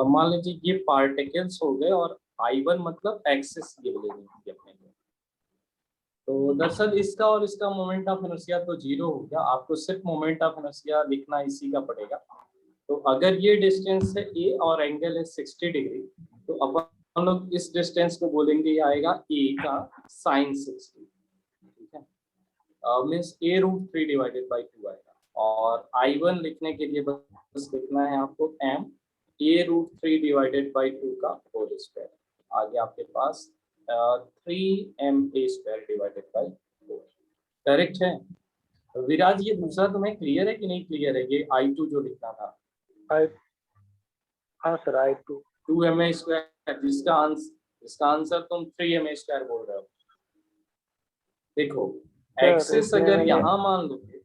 मान लीजिए ये पार्टिकल्स हो गए और I1 मतलब एक्सिस ये लेनी थी अपने को। तो दरअसल इसका और इसका मोमेंट ऑफ इनर्शिया तो जीरो हो गया, आपको सिर्फ मोमेंट ऑफ इनर्शिया लिखना इसी का पड़ेगा। तो अगर ये डिस्टेंस है ए और एंगल है 60 डिग्री, तो अपन लोग इस डिस्टेंस को बोलेंगे ये आएगा ए का साइन 60, ठीक है। Means a root 3 divided by 2 आएगा। और I1 लिखने के लिए बस लिखना है आपको m a root 3 divided by 2 का होल स्क्वायर। आगे आपके पास 3ma square divided by 4। Correct है। विराज ये दूसरा तुम्हें क्लियर है कि नहीं क्लियर है? ये I2 जो लिखना था, हाँ सर, I2 2ma स्क्वायर, जिसका आंसर तुम 3ma स्क्वायर बोल रहे हो। देखो एक्सिस अगर यहाँ मान लोगे,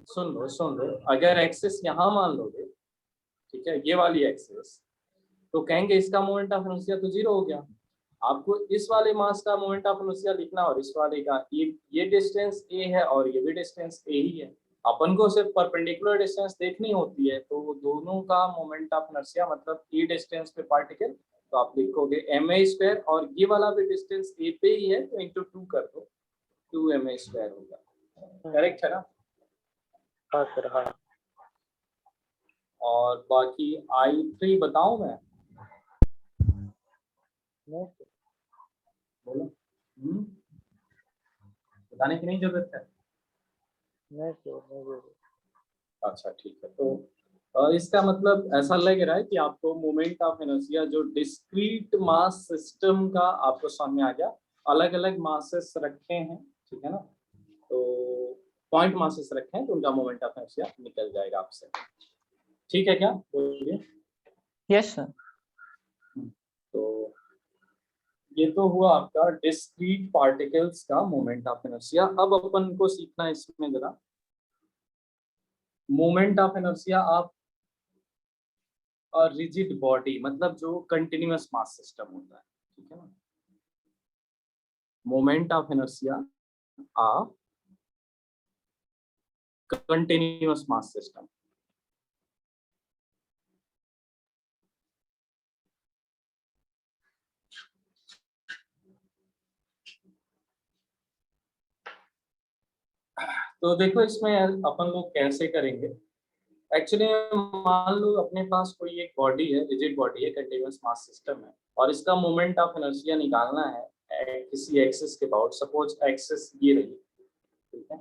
सुन लो, अगर एक्सिस यहाँ मान लोगे, ठीक है, ये वाली एक्सिस, तो कहेंगे इसका मोमेंट ऑफ इनर्शिया तो जीरो हो गया। आपको इस वाले मास का मोमेंट ऑफ इनर्शिया लिखना और इस वाले का, ये डिस्टेंस ए है और ये भी डिस्टेंस ए ही है। अपन को सिर्फ परपेंडिकुलर डिस्टेंस देखनी होती है, तो दोनों का मोमेंट ऑफ इनर्शिया मतलब ए डिस्टेंस पे पार्टिकल, तो आप लिखोगे ma स्क्वायर, और ये वाला भी डिस्टेंस ए पे ही है तो इंटू 2 कर दो, 2ma स्क्वायर होगा। करेक्ट है ना? हाँ सर, हाँ। और बाकी I3 बताऊं मैं? नहीं सर, बोलो। बताने की नहीं जरूरत है। नहीं सर, नहीं बोलो। अच्छा ठीक है। तो इसका मतलब ऐसा लग रहा है कि आपको मोमेंट ऑफ इनर्शिया जो डिस्क्रीट मास सिस्टम का आपको समझ में आ गया। अलग अलग मासेस रखे हैं, ठीक है ना, तो पॉइंट मासेस रखे हैं तो उनका मोमेंट ऑफ इनर्शिया निकल जाएगा आपसे। ठीक है क्या? बोलिए। Yes sir. तो ये तो हुआ आपका डिस्क्रीट पार्टिकल्स का मोमेंट ऑफ इनर्शिया। अब अपन को सीखना है इसमें जरा moment of inertia of rigid body, मतलब जो कंटिन्यूअस मास सिस्टम होता है, ठीक है ना। Moment of inertia of continuous mass system. तो देखो इसमें अपन लोग कैसे करेंगे। एक्चुअली मान लो अपने पास कोई एक बॉडी है, रिजिड बॉडी है, कंटिन्यूअस मास सिस्टम है, और इसका मोमेंट ऑफ इनर्शिया निकालना है किसी एक्सिस के अबाउट। सपोज एक्सिस ये रही, ठीक है।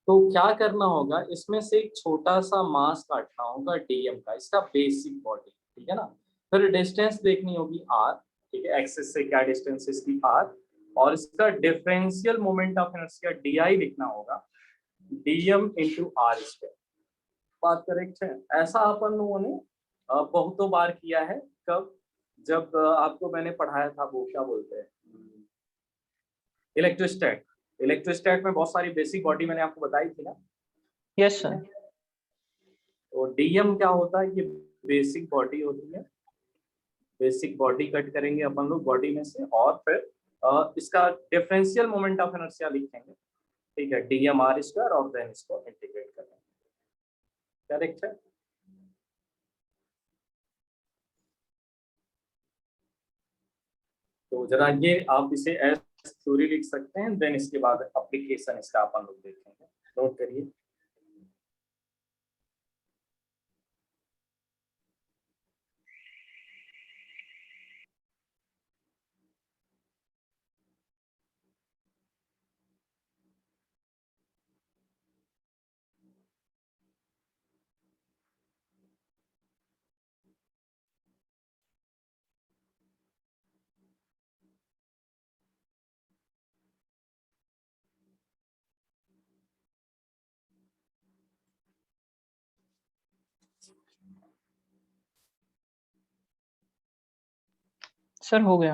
तो क्या करना होगा, इसमें से एक छोटा सा मास काटना होगा डीएम का, इसका बेसिक बॉडी, ठीक है ना। फिर डिस्टेंस देखनी होगी आर, ठीक है, एक्सिस से क्या डिस्टेंस है इसकी आर, और इसका differential moment of inertia D लिखना होगा, डीएम इंटू आर स्क्वायर। बात करेक्ट है? ऐसा अपन लोगों ने बहुतों बार किया है। कब? जब आपको मैंने पढ़ाया था वो क्या बोलते हैं, इलेक्ट्रोस्टैट। इलेक्ट्रोस्टैट में बहुत सारी बेसिक बॉडी मैंने आपको बताई थी ना। Yes sir. तो डीएम क्या होता है? ये बेसिक बॉडी होती है। बेसिक बॉडी कट करेंगे अपन लोग बॉडी में से, और फिर इसका डिफरेंशियल मोमेंट ऑफ इनर्शिया लिखेंगे, ठीक है, डीएम आर स्क्वायर, और देन इसको इंटीग्रेट करेंगे। करेक्ट है? तो जरा ये आप इसे एज थ्योरी लिख सकते हैं, देन इसके बाद एप्लीकेशन इसका अपन लोग देखेंगे। नोट करिए। सर हो गया।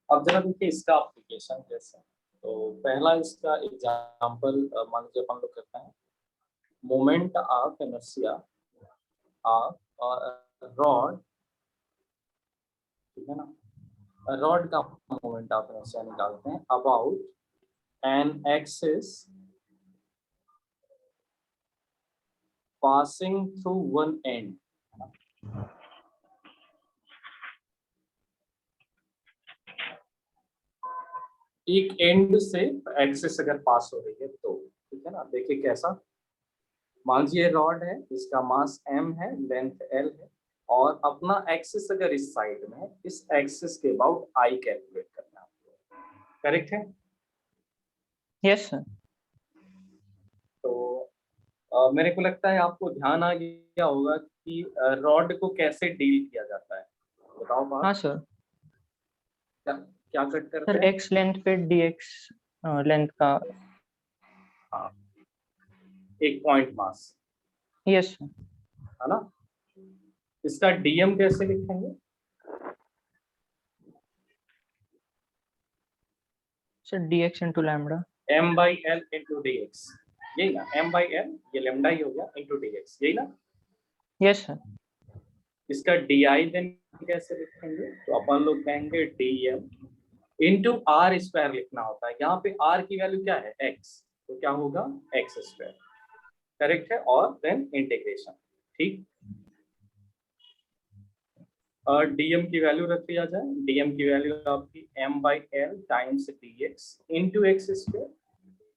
अब जरा देखिए इसका एप्लीकेशन कैसे है। तो पहला इसका एग्जांपल मान लीजिए अपन लोग करते हैं, moment of inertia of rod, ठीक है ना। रॉड का मोमेंट ऑफ इनर्शिया निकालते हैं about an axis passing through one and, एक एंड से एक्सिस अगर पास हो रही है तो, ठीक है ना। देखिए कैसा, मान लीजिए रॉड है, इसका मास m है, लेंथ l है, और अपना एक्सिस अगर इस साइड में है, इस एक्सिस के अबाउट I कैलकुलेट करना है। करेक्ट है? Yes sir. तो मेरे को लगता है आपको ध्यान आ गया होगा कि रॉड को कैसे डील किया जाता है। बताओ बात। हाँ सर। क्या क्या कट करते सर हैं? x लेंथ पे dx लेंथ का। हाँ, एक पॉइंट मास, यस सर। है ना। इसका डीएम कैसे लिखेंगे? Sir dx into lambda. m by l into d x, यही ना। m बाई एल, ये लेमडा ही हो गया, इंटू डी एक्स, यही ना। Yes sir. इसका डी आई देन कैसे लिखेंगे? तो अपन लोग कहेंगे d m into r square लिखना होता है। यहाँ पे आर की वैल्यू क्या है? एक्स, तो क्या होगा? X square. करेक्ट है। और देन इंटीग्रेशन, ठीक। डीएम की वैल्यू रख दिया जाए। डीएम की वैल्यू आपकी m by l times d x into x square.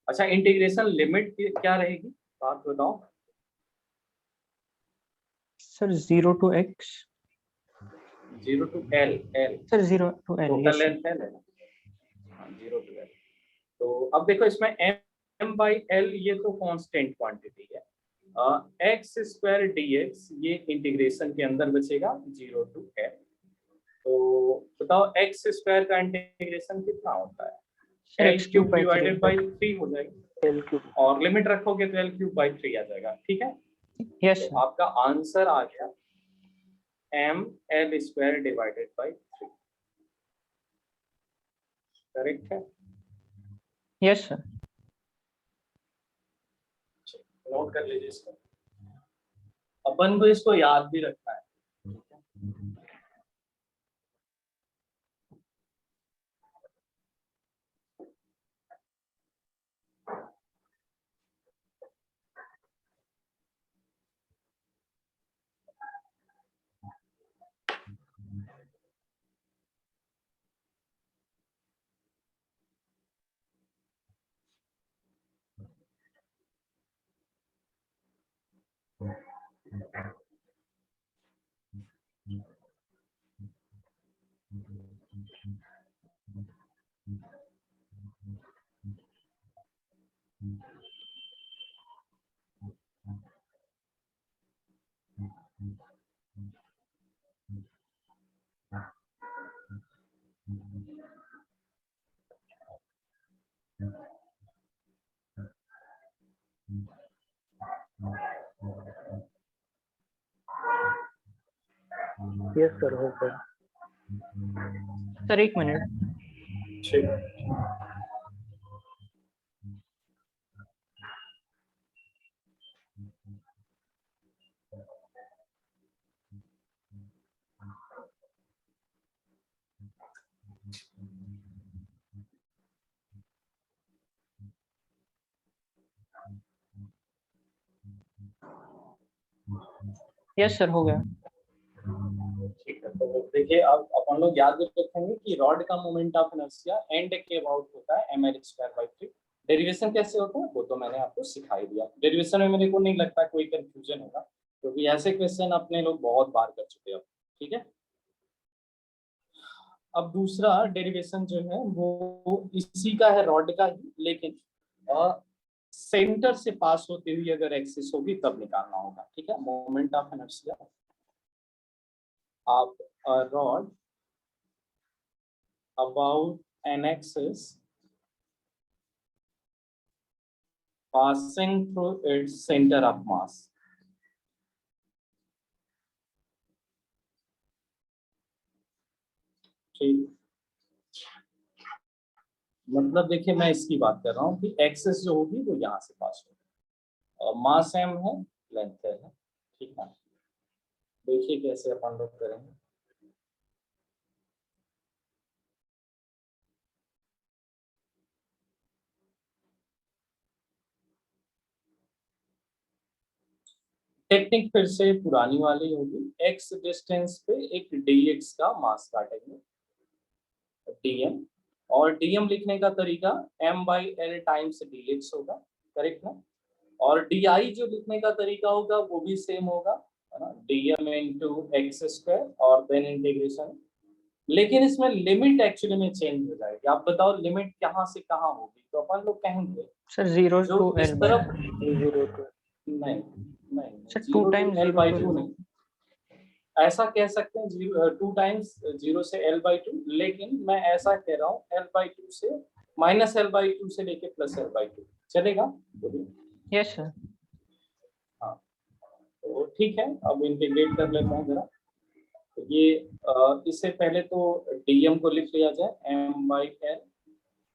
अच्छा, इंटीग्रेशन लिमिट क्या रहेगी, बात बताओ। Sir 0 to x। 0 to l, l sir 0 to l। Total yes sir. Length l है ना, 0 टू एल। तो अब देखो इसमें m बाई एल ये तो कांस्टेंट क्वांटिटी है, एक्स स्क्वायर डी एक्स ये इंटीग्रेशन के अंदर बचेगा 0 टू एल। तो बताओ एक्स स्क्वायर का इंटीग्रेशन कितना होता है? Sir L x cube cube by divided 3। By 3 हो जाएगा, एल क्यूब। और लिमिट रखोगे तो एल क्यूब बाई 3 आ जाएगा, ठीक है। यस तो सर। आपका आंसर आ गया M L square divided by 3। Correct है? Yes sir. नोट कर लीजिए इसको, अपन को इसको याद भी रखना है, ठीक है। यस सर, हो गया। सर एक मिनट। ठीक। यस सर हो गया। ठीक है, तो देखिए अब अपन लोग याद रखेंगे कि रॉड का मोमेंट ऑफ इनर्शिया एंड के अबाउट होता है ml स्क्वायर बाई 3। डेरिवेशन कैसे होता है वो तो मैंने आपको सिखा ही दिया। डेरिवेशन में मेरे को नहीं लगता कोई कंफ्यूजन होगा, क्योंकि ऐसे क्वेश्चन अपने लोग बहुत बार कर चुके हैं। ठीक है, अब दूसरा डेरिवेशन जो है वो इसी का है, रॉड का ही, लेकिन सेंटर से पास होती हुई अगर एक्सिस होगी तब निकालना होगा। ठीक है, moment of inertia of a rod about an axis passing through its center of mass। ठीक, मतलब देखिए मैं इसकी बात कर रहा हूँ कि एक्सिस जो होगी वो यहाँ से पास होगी, और मास m है, लेंथ है। ठीक है, देखिए कैसे अपन लोग करेंगे। टेक्निक फिर से पुरानी वाली होगी, x डिस्टेंस पे एक dx का मास काटेंगे dm, और dm लिखने का तरीका m/l टाइम्स dx होगा, करेक्ट ना। और di जो लिखने का तरीका होगा वो भी सेम होगा, है ना, dm इंटू एक्स स्क्वायर और देन इंटीग्रेशन। लेकिन इसमें लिमिट एक्चुअली में चेंज हो जाएगी। आप बताओ लिमिट कहाँ से कहाँ होगी, तो अपन लोग कहेंगे सर 0 जो to इस L by तरफ 0 to नहीं नहीं sir 2 0 to times l 0 by to to L by नहीं, ऐसा कह सकते हैं 2 टाइम्स 0 से L/2, लेकिन मैं ऐसा कह रहा हूँ L/2 से माइनस L/2 से लेके प्लस L/2 चलेगा। Yes sir. हाँ तो ठीक है, अब इंटीग्रेट कर लेते हैं जरा। तो ये इससे पहले तो dm को लिख लिया जाए m/l,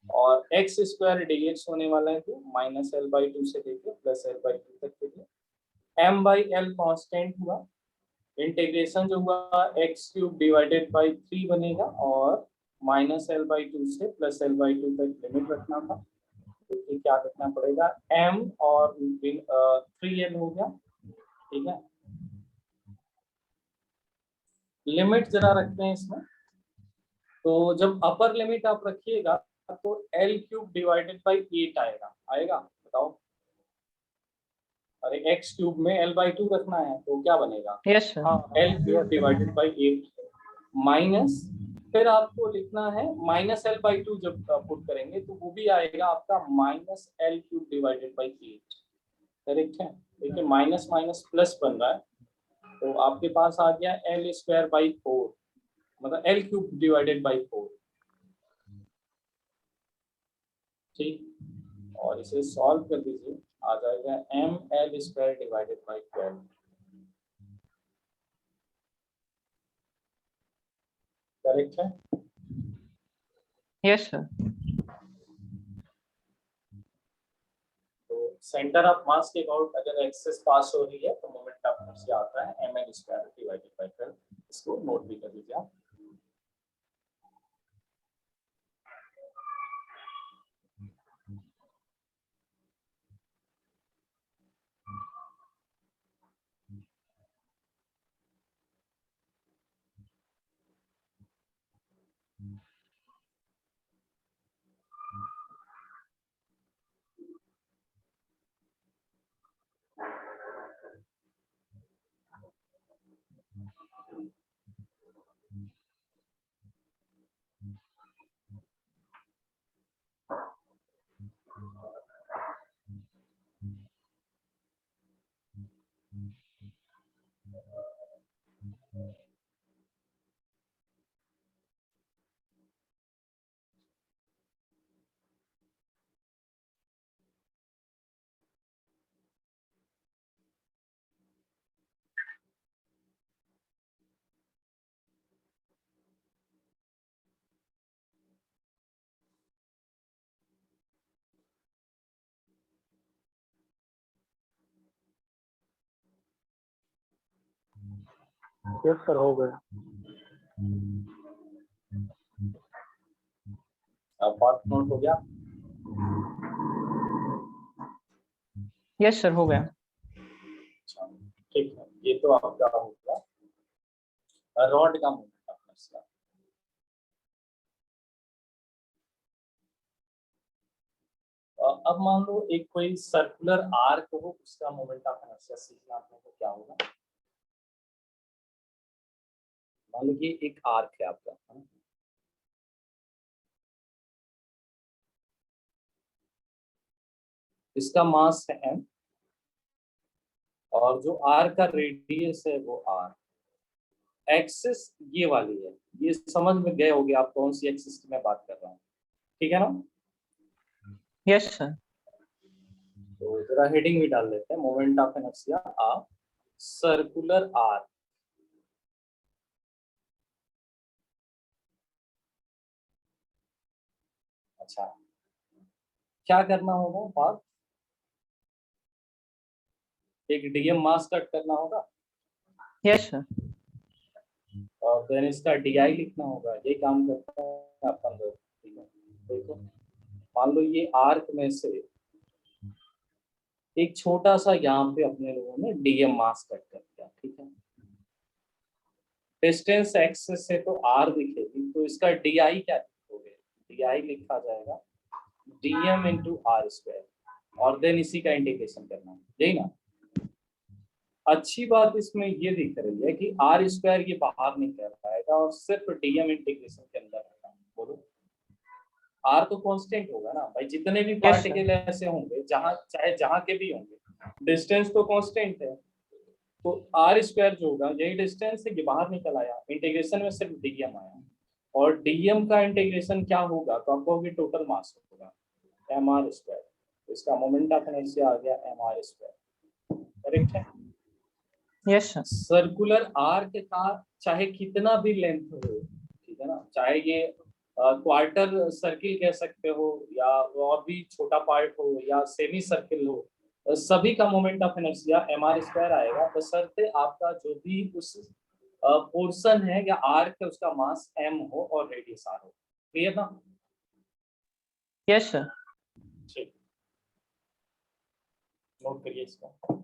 और एक्स स्क्वायर dx होने वाला है तो माइनस L/2 से लेके प्लस L/2 तक के लिए m/l कांस्टेंट हुआ, इंटीग्रेशन जो हुआ एक्स क्यूब डिवाइडेड बाई 3 बनेगा, और माइनस L/2 से प्लस L/2 तक लिमिट रखना था, तो क्या लिखना पड़ेगा m और 3l हो गया, ठीक है। लिमिट जरा रखते हैं इसमें, तो जब अपर लिमिट आप रखिएगा तो l क्यूब डिवाइडेड बाई 8 आएगा, आएगा बताओ। अरे एक्स क्यूब में L/2 रखना है तो क्या बनेगा, यस सर। हाँ l cube divided by 8 minus, फिर आपको लिखना है माइनस L/2 जब पुट करेंगे तो वो भी आएगा आपका minus l cube divided by 8, correct है। देखिए माइनस माइनस प्लस बन रहा है, तो आपके पास आ गया l स्क्वायर बाई 4, मतलब l क्यूब डिवाइडेड बाई 4, ठीक। और इसे सॉल्व कर दीजिए, आ जाएगा ml square divided by 12, correct है। Yes sir. तो सेंटर ऑफ मास के अबाउट अगर एक्सेस पास हो रही है तो मोमेंट ऑफ इनर्शिया आता है ml स्क्वायर डिवाइडेड बाई 12, इसको नोट भी कर लीजिए आप। यस सर हो गया। पार्ट नोट हो गया। यस सर हो गया। अच्छा ठीक है, ये तो आपका हो गया रॉड का मोमेंट ऑफ इनर्शिया। अब मान लो एक कोई सर्कुलर आर्क हो, उसका मोमेंट ऑफ इनर्शिया सीखना आपने तो क्या होगा। मान लो ये एक आर्क है आपका, है ना? इसका मास है m, और जो आर्क का रेडियस है वो r, एक्सिस ये वाली है, ये समझ में गए होगे आप कौन सी एक्सिस की मैं बात कर रहा हूँ, ठीक है ना। Yes sir. तो जरा हेडिंग भी डाल देते हैं, moment of inertia of circular arc. अच्छा क्या करना होगा बात, एक डीएम मास कट करना होगा, यस सर। और देन इसका डीआई लिखना होगा, ये काम करता है अपन लोग, ठीक है। देखो मान लो ये आर्क में से एक छोटा सा यहाँ पे अपने लोगों ने डीएम मास कट कर दिया, ठीक है। डिस्टेंस एक्स से तो आर दिखेगी, तो इसका डी आई क्या लिखोगे? डी आई लिखा जाएगा डीएम इंटू आर स्क्वायर, और देन इसी का इंटीग्रेशन करना है, यही ना। अच्छी बात इसमें ये दिख रही है कि आर स्क्वायर ये बाहर नहीं कर पाएगा और सिर्फ डीएम इंटीग्रेशन के अंदर होगा। बोलो, आर तो कांस्टेंट होगा ना भाई, जितने भी sir. पार्टिकल ऐसे होंगे जहां चाहे जहां के भी होंगे, डिस्टेंस तो कांस्टेंट है। तो आर स्क्वायर जो होगा यही डिस्टेंस है, ये बाहर निकल आया, इंटीग्रेशन में सिर्फ डीएम आया, और डीएम का इंटीग्रेशन क्या होगा? तो आप कहोगे टोटल मास होगा एम आर स्क्वायर, तो इसका मोमेंट ऑफ इनर्शिया आ गया एम आर स्क्वायर, करेक्ट है। Yes, sir. सर्कुलर आर्क का चाहे कितना भी लेंथ हो, ठीक है ना, चाहे ये क्वार्टर सर्किल कह सकते हो या और भी छोटा पार्ट हो या सेमी सर्किल हो, सभी का moment of inertia M R square आएगा, बशर्ते आपका जो भी उस पोर्शन है या आर्क है उसका मास एम हो और रेडियस आर हो। क्लियर ना? Yes, sir. ठीक, नोट करिए इसको।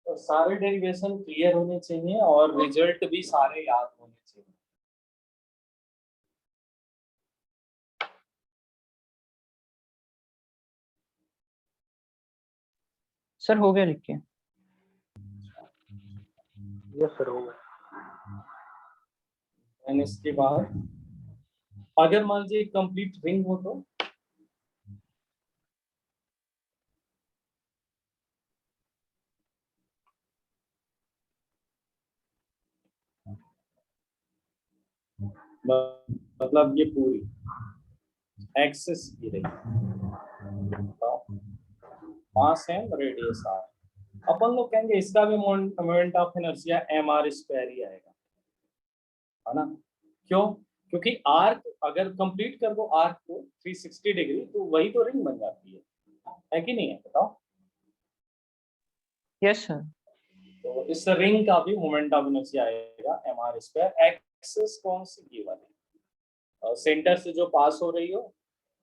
तो सारे डेरिवेशन क्लियर होने चाहिए और रिजल्ट भी सारे याद होने चाहिए। सर हो गया लिख के। यस सर हो गया। एंड इसके बाद अगर मान लीजिए कंप्लीट रिंग हो तो मतलब ये पूरी एक्सिस की रही, मास है रेडियस आर, अपन लोग कहेंगे इसका भी moment of inertia M R square ही आएगा, है ना। क्यों? क्योंकि आर्क अगर कंप्लीट कर दो आर्क को 360 डिग्री तो वही तो रिंग बन जाती है कि नहीं है? बताओ। Yes, sir. तो इस रिंग का भी मोमेंट ऑफ इनर्शिया आएगा एम आर स्क्वायर। एक्सिस कौन सी? ये वाली, सेंटर से जो पास हो रही हो,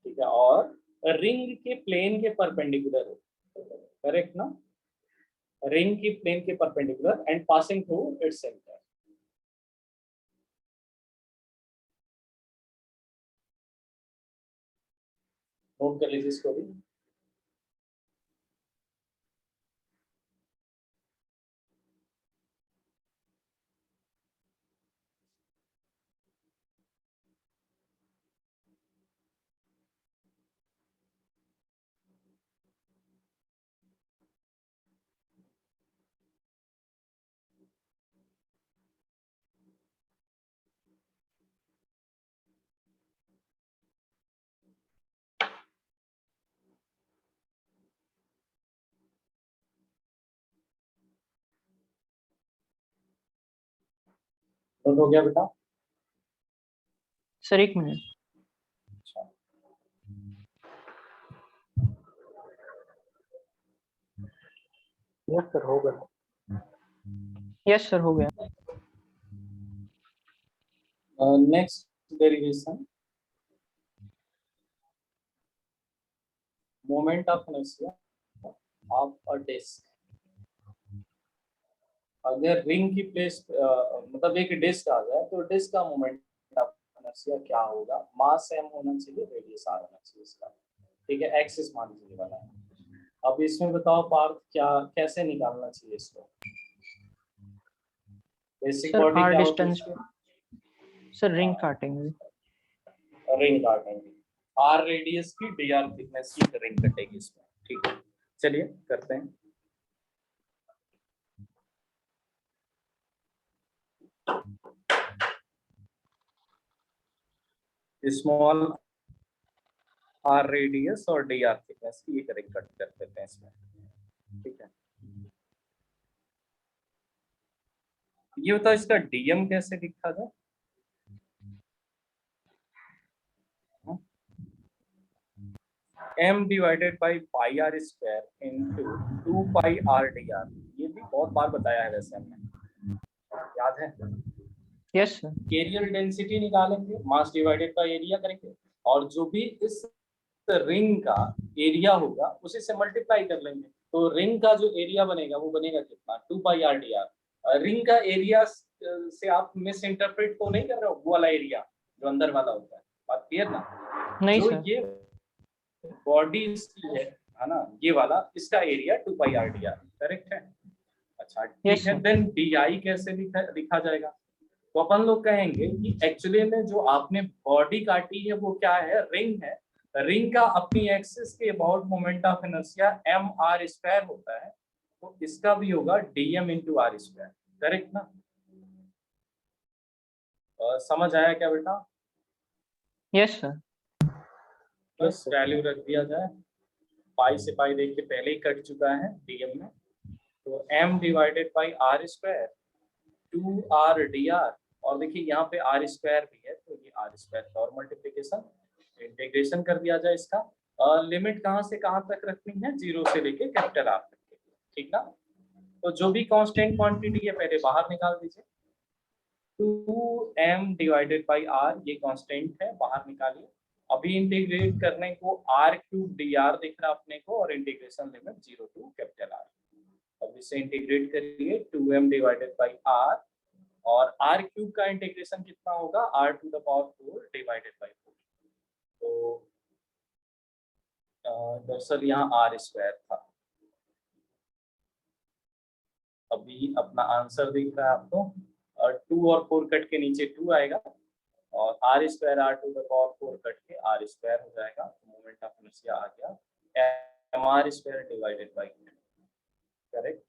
ठीक है, और रिंग के प्लेन के परपेंडिकुलर हो, करेक्ट ना। रिंग की प्लेन के perpendicular and passing through its centre. Note कर लीजिए इसको भी। नोट हो गया बेटा? सर एक मिनट। अच्छा, यस सर हो गया। यस सर हो गया। Next derivation, moment of inertia of a disc. अगर रिंग की प्लेस मतलब एक डिस्क आ जाए तो डिस्क का मोमेंट ऑफ इनर्शिया क्या होगा? मास एम होना चाहिए, रेडियस आर होना चाहिए इसका, ठीक है, एक्सिस मान लीजिए वाला है। अब इसमें बताओ पार्थ, क्या कैसे निकालना चाहिए इसको? बेसिक सर बॉडी आर क्या होती है डिस्टेंस, इसकी? सर रिंग काटेंगे। रिंग काटेंगे, आर रेडियस की डी आर थिकनेस की रिंग कटेगी इसमें, ठीक है। चलिए करते हैं। स्मॉल आर रेडियस और डी आर थिकनेस की एक रिंग कट कर देते हैं इसमें, ठीक है। ये बताओ इसका डीएम कैसे लिखा जाए? m divided by pi r square into 2 pi r d r. ये भी बहुत बार बताया है वैसे हमने, याद है? Yes sir. एरियल डेंसिटी निकालेंगे, मास डिवाइडेड बाय एरिया करेंगे, और जो भी इस रिंग का एरिया होगा उसी से मल्टीप्लाई कर लेंगे। तो रिंग का जो एरिया बनेगा वो बनेगा कितना, 2πr/dr। रिंग का एरिया से आप मिस इंटरप्रेट तो नहीं कर रहे हो, वो वाला एरिया जो अंदर वाला होता है, बात क्लियर ना। नहीं जो सर। ये बॉडी इसकी है ना, ये वाला, इसका एरिया 2πr/dr, करेक्ट है। अच्छा ठीक Yes, है, sir. देन di कैसे लिखा जाएगा। तो अपन लोग कहेंगे कि एक्चुअली में जो आपने बॉडी काटी है वो क्या है, रिंग है। रिंग का अपनी एक्सिस के about moment of inertia mr² होता है, तो इसका भी होगा dm/r², करेक्ट ना। समझ आया क्या बेटा। Yes, sir. बस वैल्यू रख दिया जाए, पाई से पाई देख के पहले ही कट चुका है dm में, तो m/r², 2r/dr, और देखिए यहाँ पे r² भी है, तो ये r² का और मल्टीप्लिकेशन, इंटीग्रेशन कर दिया जाए इसका। लिमिट कहाँ से कहाँ तक रखनी है, 0 से लेके कैपिटल R तक, ठीक ना। तो जो भी कांस्टेंट क्वांटिटी है पहले बाहर निकाल दीजिए, 2m/r, ये कांस्टेंट है, बाहर निकालिए। अभी इंटीग्रेट करने को r³ दिख रहा अपने को, और integration limit 0 to capital R। अब इसे इंटीग्रेट करिए, 2m/r, और r³ का इंटीग्रेशन कितना होगा, r⁴ तो दरअसल यहाँ r² था। अभी अपना आंसर दिख रहा है आपको, 2 और 4 कट के नीचे 2 आएगा, और r² r⁴ कट के r² हो जाएगा, मोमेंट ऑफ इनर्शिया आ गया mr²/2, करेक्ट।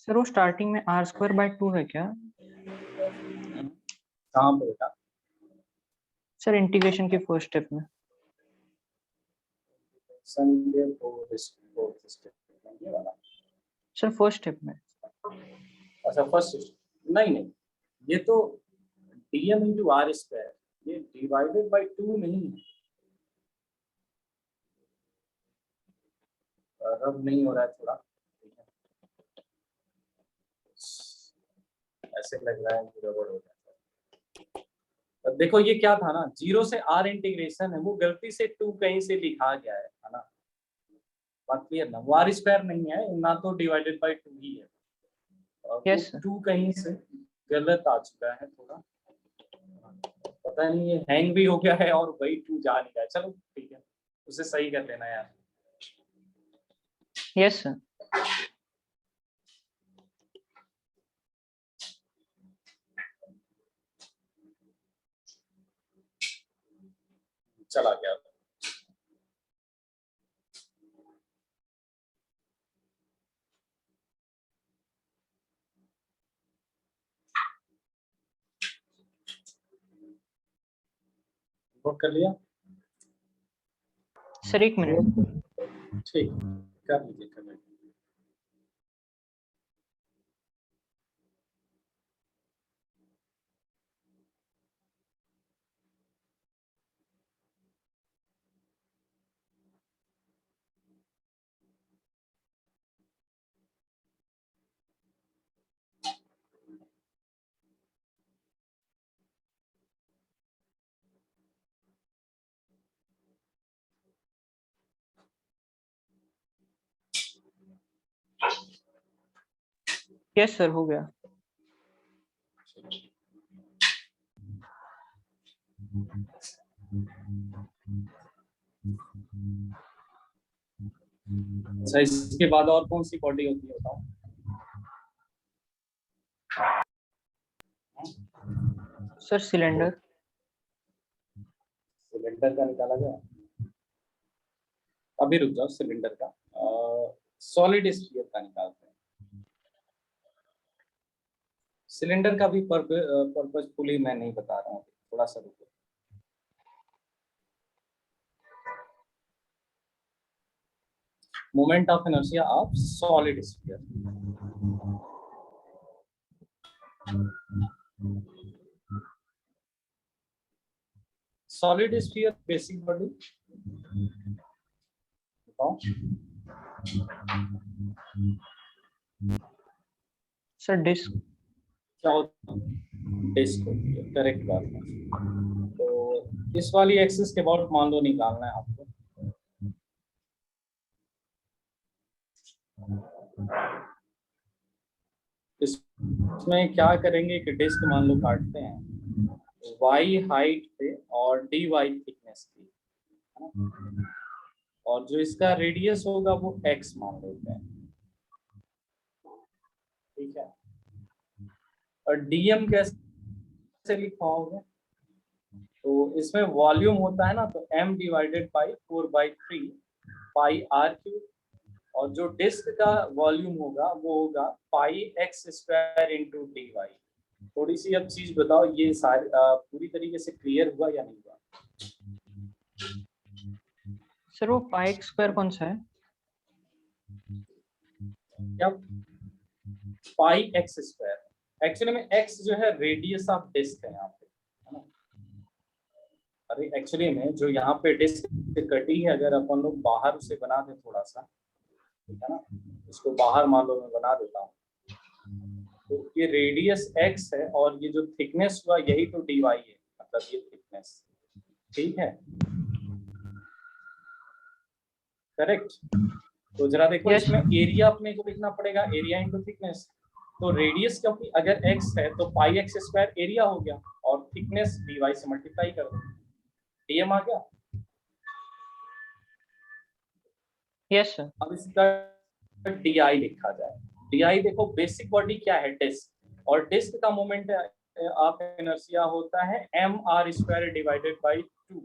सर वो स्टार्टिंग में r²/2 है क्या? कहाँ पे बेटा, सर इंटीग्रेशन के फर्स्ट स्टेप में। संडे फोर्थ स्टेप, ये वाला। सर फर्स्ट स्टेप में। अच्छा फर्स्ट, नहीं, ये तो dm/r², ये डिवाइडेड बाय 2 नहीं है, रब नहीं हो रहा है थोड़ा, ऐसे लग रहा है कि गड़बड़ हो जाता है। देखो ये क्या था ना, 0 से r इंटीग्रेशन है, वो गलती से 2 कहीं से लिखा गया है ना, बात क्लियर ना। वो r² नहीं है ना, तो डिवाइडेड बाय 2 ही है, Yes, sir. 2 कहीं से गलत आ चुका है थोड़ा, पता नहीं ये हैंग भी हो गया है, और वही 2 जा नहीं रहा है। चलो ठीक है, उसे सही कर लेना यार। Yes, sir. चला गया। नोट कर लिया, सर 1 मिनट। ठीक, कर लीजिए कर लीजिए। यस सर हो गया। अच्छा इसके बाद और कौन सी बॉडी होती है बताओ। Sir cylinder. सिलेंडर का निकाला गया, अभी रुक जाओ, सिलेंडर का सॉलिड स्फीयर का निकालते हैं। सिलेंडर का भी पर्पजफुली मैं नहीं बता रहा हूँ, थोड़ा सा रुको। Moment of inertia of solid sphere. Solid sphere basic body बताओ। Sir disc. क्या होता है? डिस्क होती है, करेक्ट बात है। तो इस वाली एक्सिस के अबाउट मान लो निकालना है आपको। इसमें क्या करेंगे कि डिस्क मान लो काटते हैं y हाइट पे और dy थिकनेस की, है ना? और जो इसका रेडियस होगा वो x मान लेते हैं, ठीक है। और dm कैसे लिखा होगा? तो इसमें वॉल्यूम होता है ना, तो m divided by 4/3 pi r cube, और जो डिस्क का वॉल्यूम होगा वो होगा pi x square into d y. थोड़ी सी अब चीज बताओ, ये सारी पूरी तरीके से क्लियर हुआ या नहीं हुआ? सर वो पाई एक्स स्क्वायर कौन सा है? क्या पाई एक्स स्क्वायर? एक्चुअली में x जो है रेडियस ऑफ डिस्क है यहाँ पे, है ना? अरे एक्चुअली में जो यहाँ पे डिस्क कटी है, अगर अपन लोग बाहर उसे बना दे थोड़ा सा, ठीक है ना, इसको बाहर मान लो मैं बना देता हूँ, तो ये रेडियस x है और ये जो थिकनेस हुआ यही तो dy है, मतलब ये थिकनेस, ठीक है, करेक्ट। तो जरा देखो Yes, इसमें sir. एरिया अपने को लिखना पड़ेगा, एरिया इंटू थिकनेस। तो रेडियस क्योंकि अगर x है तो पाई एक्स स्क्वायर एरिया हो गया, और थिकनेस dy से मल्टीप्लाई कर दो, dm आ गया। Yes, sir. अब इसका di लिखा जाए। di देखो बेसिक बॉडी क्या है, डिस्क, और डिस्क का मोमेंट ऑफ इनर्शिया होता है mr स्क्वायर डिवाइडेड बाई 2,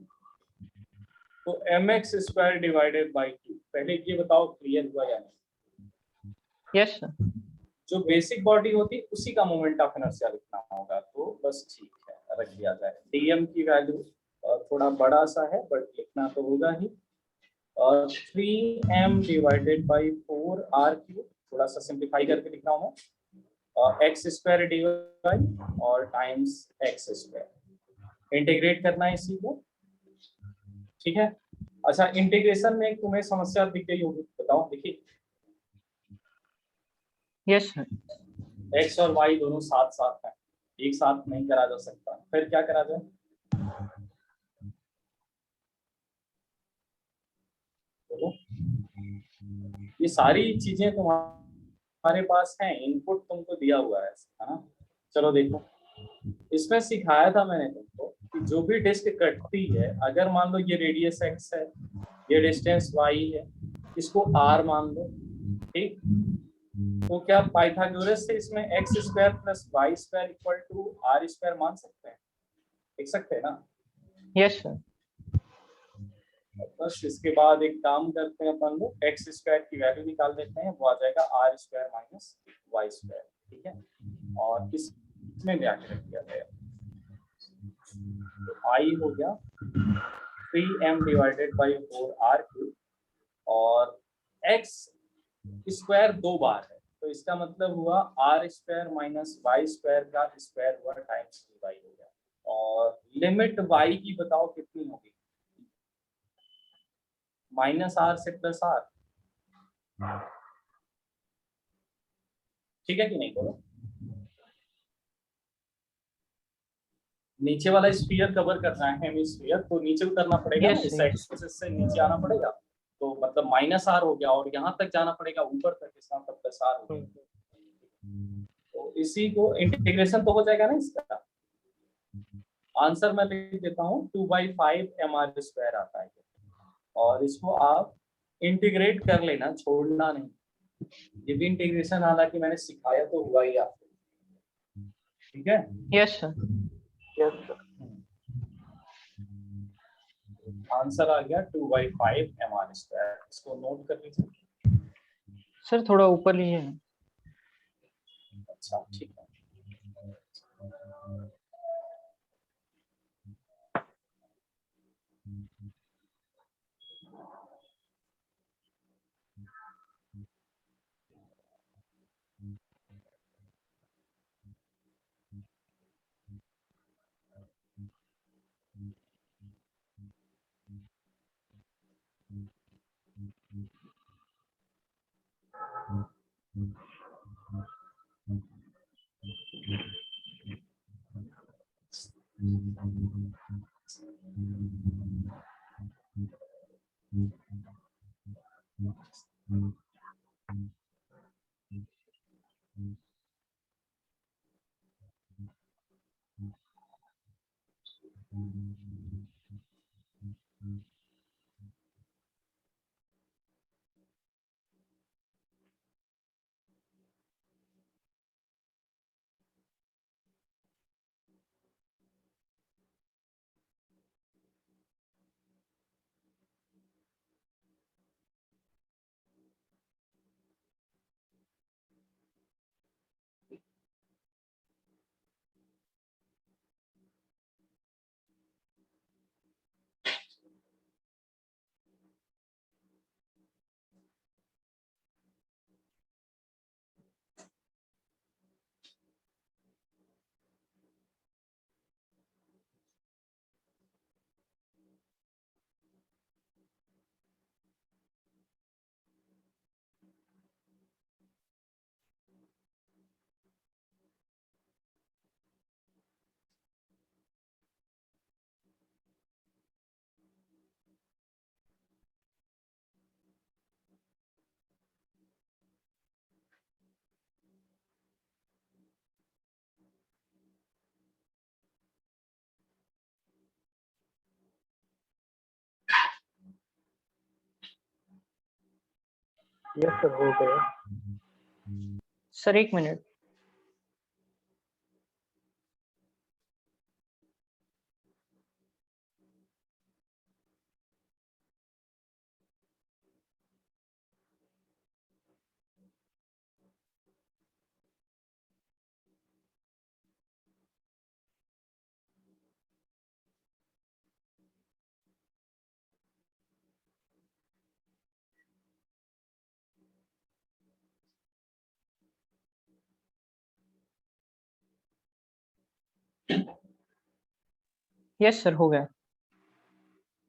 तो mx स्क्वायर डिवाइडेड बाई 2। पहले ये बताओ क्लियर हुआ या नहीं? Yes, sir. जो बेसिक बॉडी होती है उसी का मोमेंट ऑफ इनर्शिया लिखना होगा, तो बस ठीक है, रख दिया जाए। dm की वैल्यू थोड़ा बड़ा सा है बट लिखना तो होगा ही, 3m divided by 4r cube, थोड़ा सा सिंप्लीफाई करके लिख रहा हूँ मैं, एक्स स्क्वायर डी वाई और टाइम्स एक्स स्क्वायर। इंटीग्रेट करना है इसी को, ठीक है। अच्छा, इंटीग्रेशन में तुम्हें समस्या दिख गई होगी, बताओ। देखिए Yes, sir. एक्स और वाई दोनों साथ साथ हैं, एक साथ नहीं करा जा सकता, फिर क्या करा जाए? बोलो। ये सारी चीजें तुम्हारे पास हैं, इनपुट तुमको दिया हुआ है ना। चलो देखो, इसमें सिखाया था मैंने तुमको कि जो भी डिस्क कटती है, अगर मान लो ये रेडियस x है, ये डिस्टेंस y है, इसको r मान लो, ठीक। तो क्या पाइथागोरस से इसमें x square plus y square equal to r square मान सकते हैं? लिख सकते हैं ना? Yes, sir. बस इसके बाद एक काम करते हैं अपन लोग, एक्स स्क्वायर की वैल्यू निकाल देते हैं, वो आ जाएगा r square minus y square, ठीक है। और इसमें ब्रैकेट रख दिया गया, तो आई हो गया 3m divided by 4r cube, और x स्क्वायर 2 बार है, तो इसका मतलब हुआ r square minus y square का स्क्वायर हुआ टाइम्स वाई हो गया। और लिमिट y की बताओ कितनी होगी? माइनस आर से प्लस आर, ठीक है कि नहीं? बोलो। नीचे वाला स्फीयर कवर करना है, हेमिस्फीयर, तो नीचे उतरना पड़ेगा Yes, ना, इस sir. एक्सिस से नीचे आना पड़ेगा, तो मतलब माइनस आर हो गया, और यहाँ तक जाना पड़ेगा ऊपर तक, इसका मतलब प्लस आर हो गया। तो इसी को इंटीग्रेशन तो हो जाएगा ना इसका। आंसर मैं लिख देता हूँ, 2/5 mr स्क्वायर आता है, और इसको आप इंटीग्रेट कर लेना, छोड़ना नहीं। ये भी इंटीग्रेशन हालांकि मैंने सिखाया तो हुआ ही आपको, ठीक है। Yes, sir. Yes sir. Answer आ गया 2/5 mr²। इसको नोट कर लीजिए। सर थोड़ा ऊपर लीजिए। अच्छा ठीक है। यस सर हो गया। Sir 1 minute. यस सर हो गया।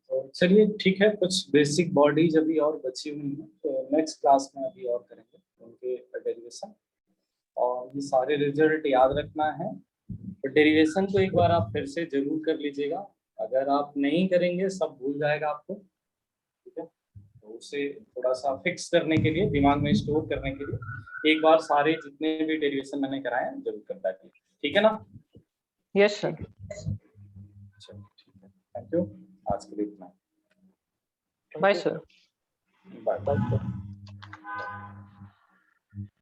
तो चलिए ठीक है, कुछ बेसिक बॉडीज अभी और बची हुई हैं, तो नेक्स्ट क्लास में अभी और करेंगे उनके डेरिवेशन। और ये सारे रिजल्ट याद रखना है। तो डेरिवेशन को एक बार आप फिर से जरूर कर लीजिएगा। अगर आप नहीं करेंगे सब भूल जाएगा आपको, ठीक है। तो उसे थोड़ा सा फिक्स करने के लिए, दिमाग में स्टोर करने के लिए एक बार सारे जितने भी डेरिवेशन मैंने कराए हैं जरूर कर बैठिए, ठीक है ना। Yes sir. चलिए ठीक है, थैंक यू। आज के लिए इतना। Bye sir. Bye. Bye sir.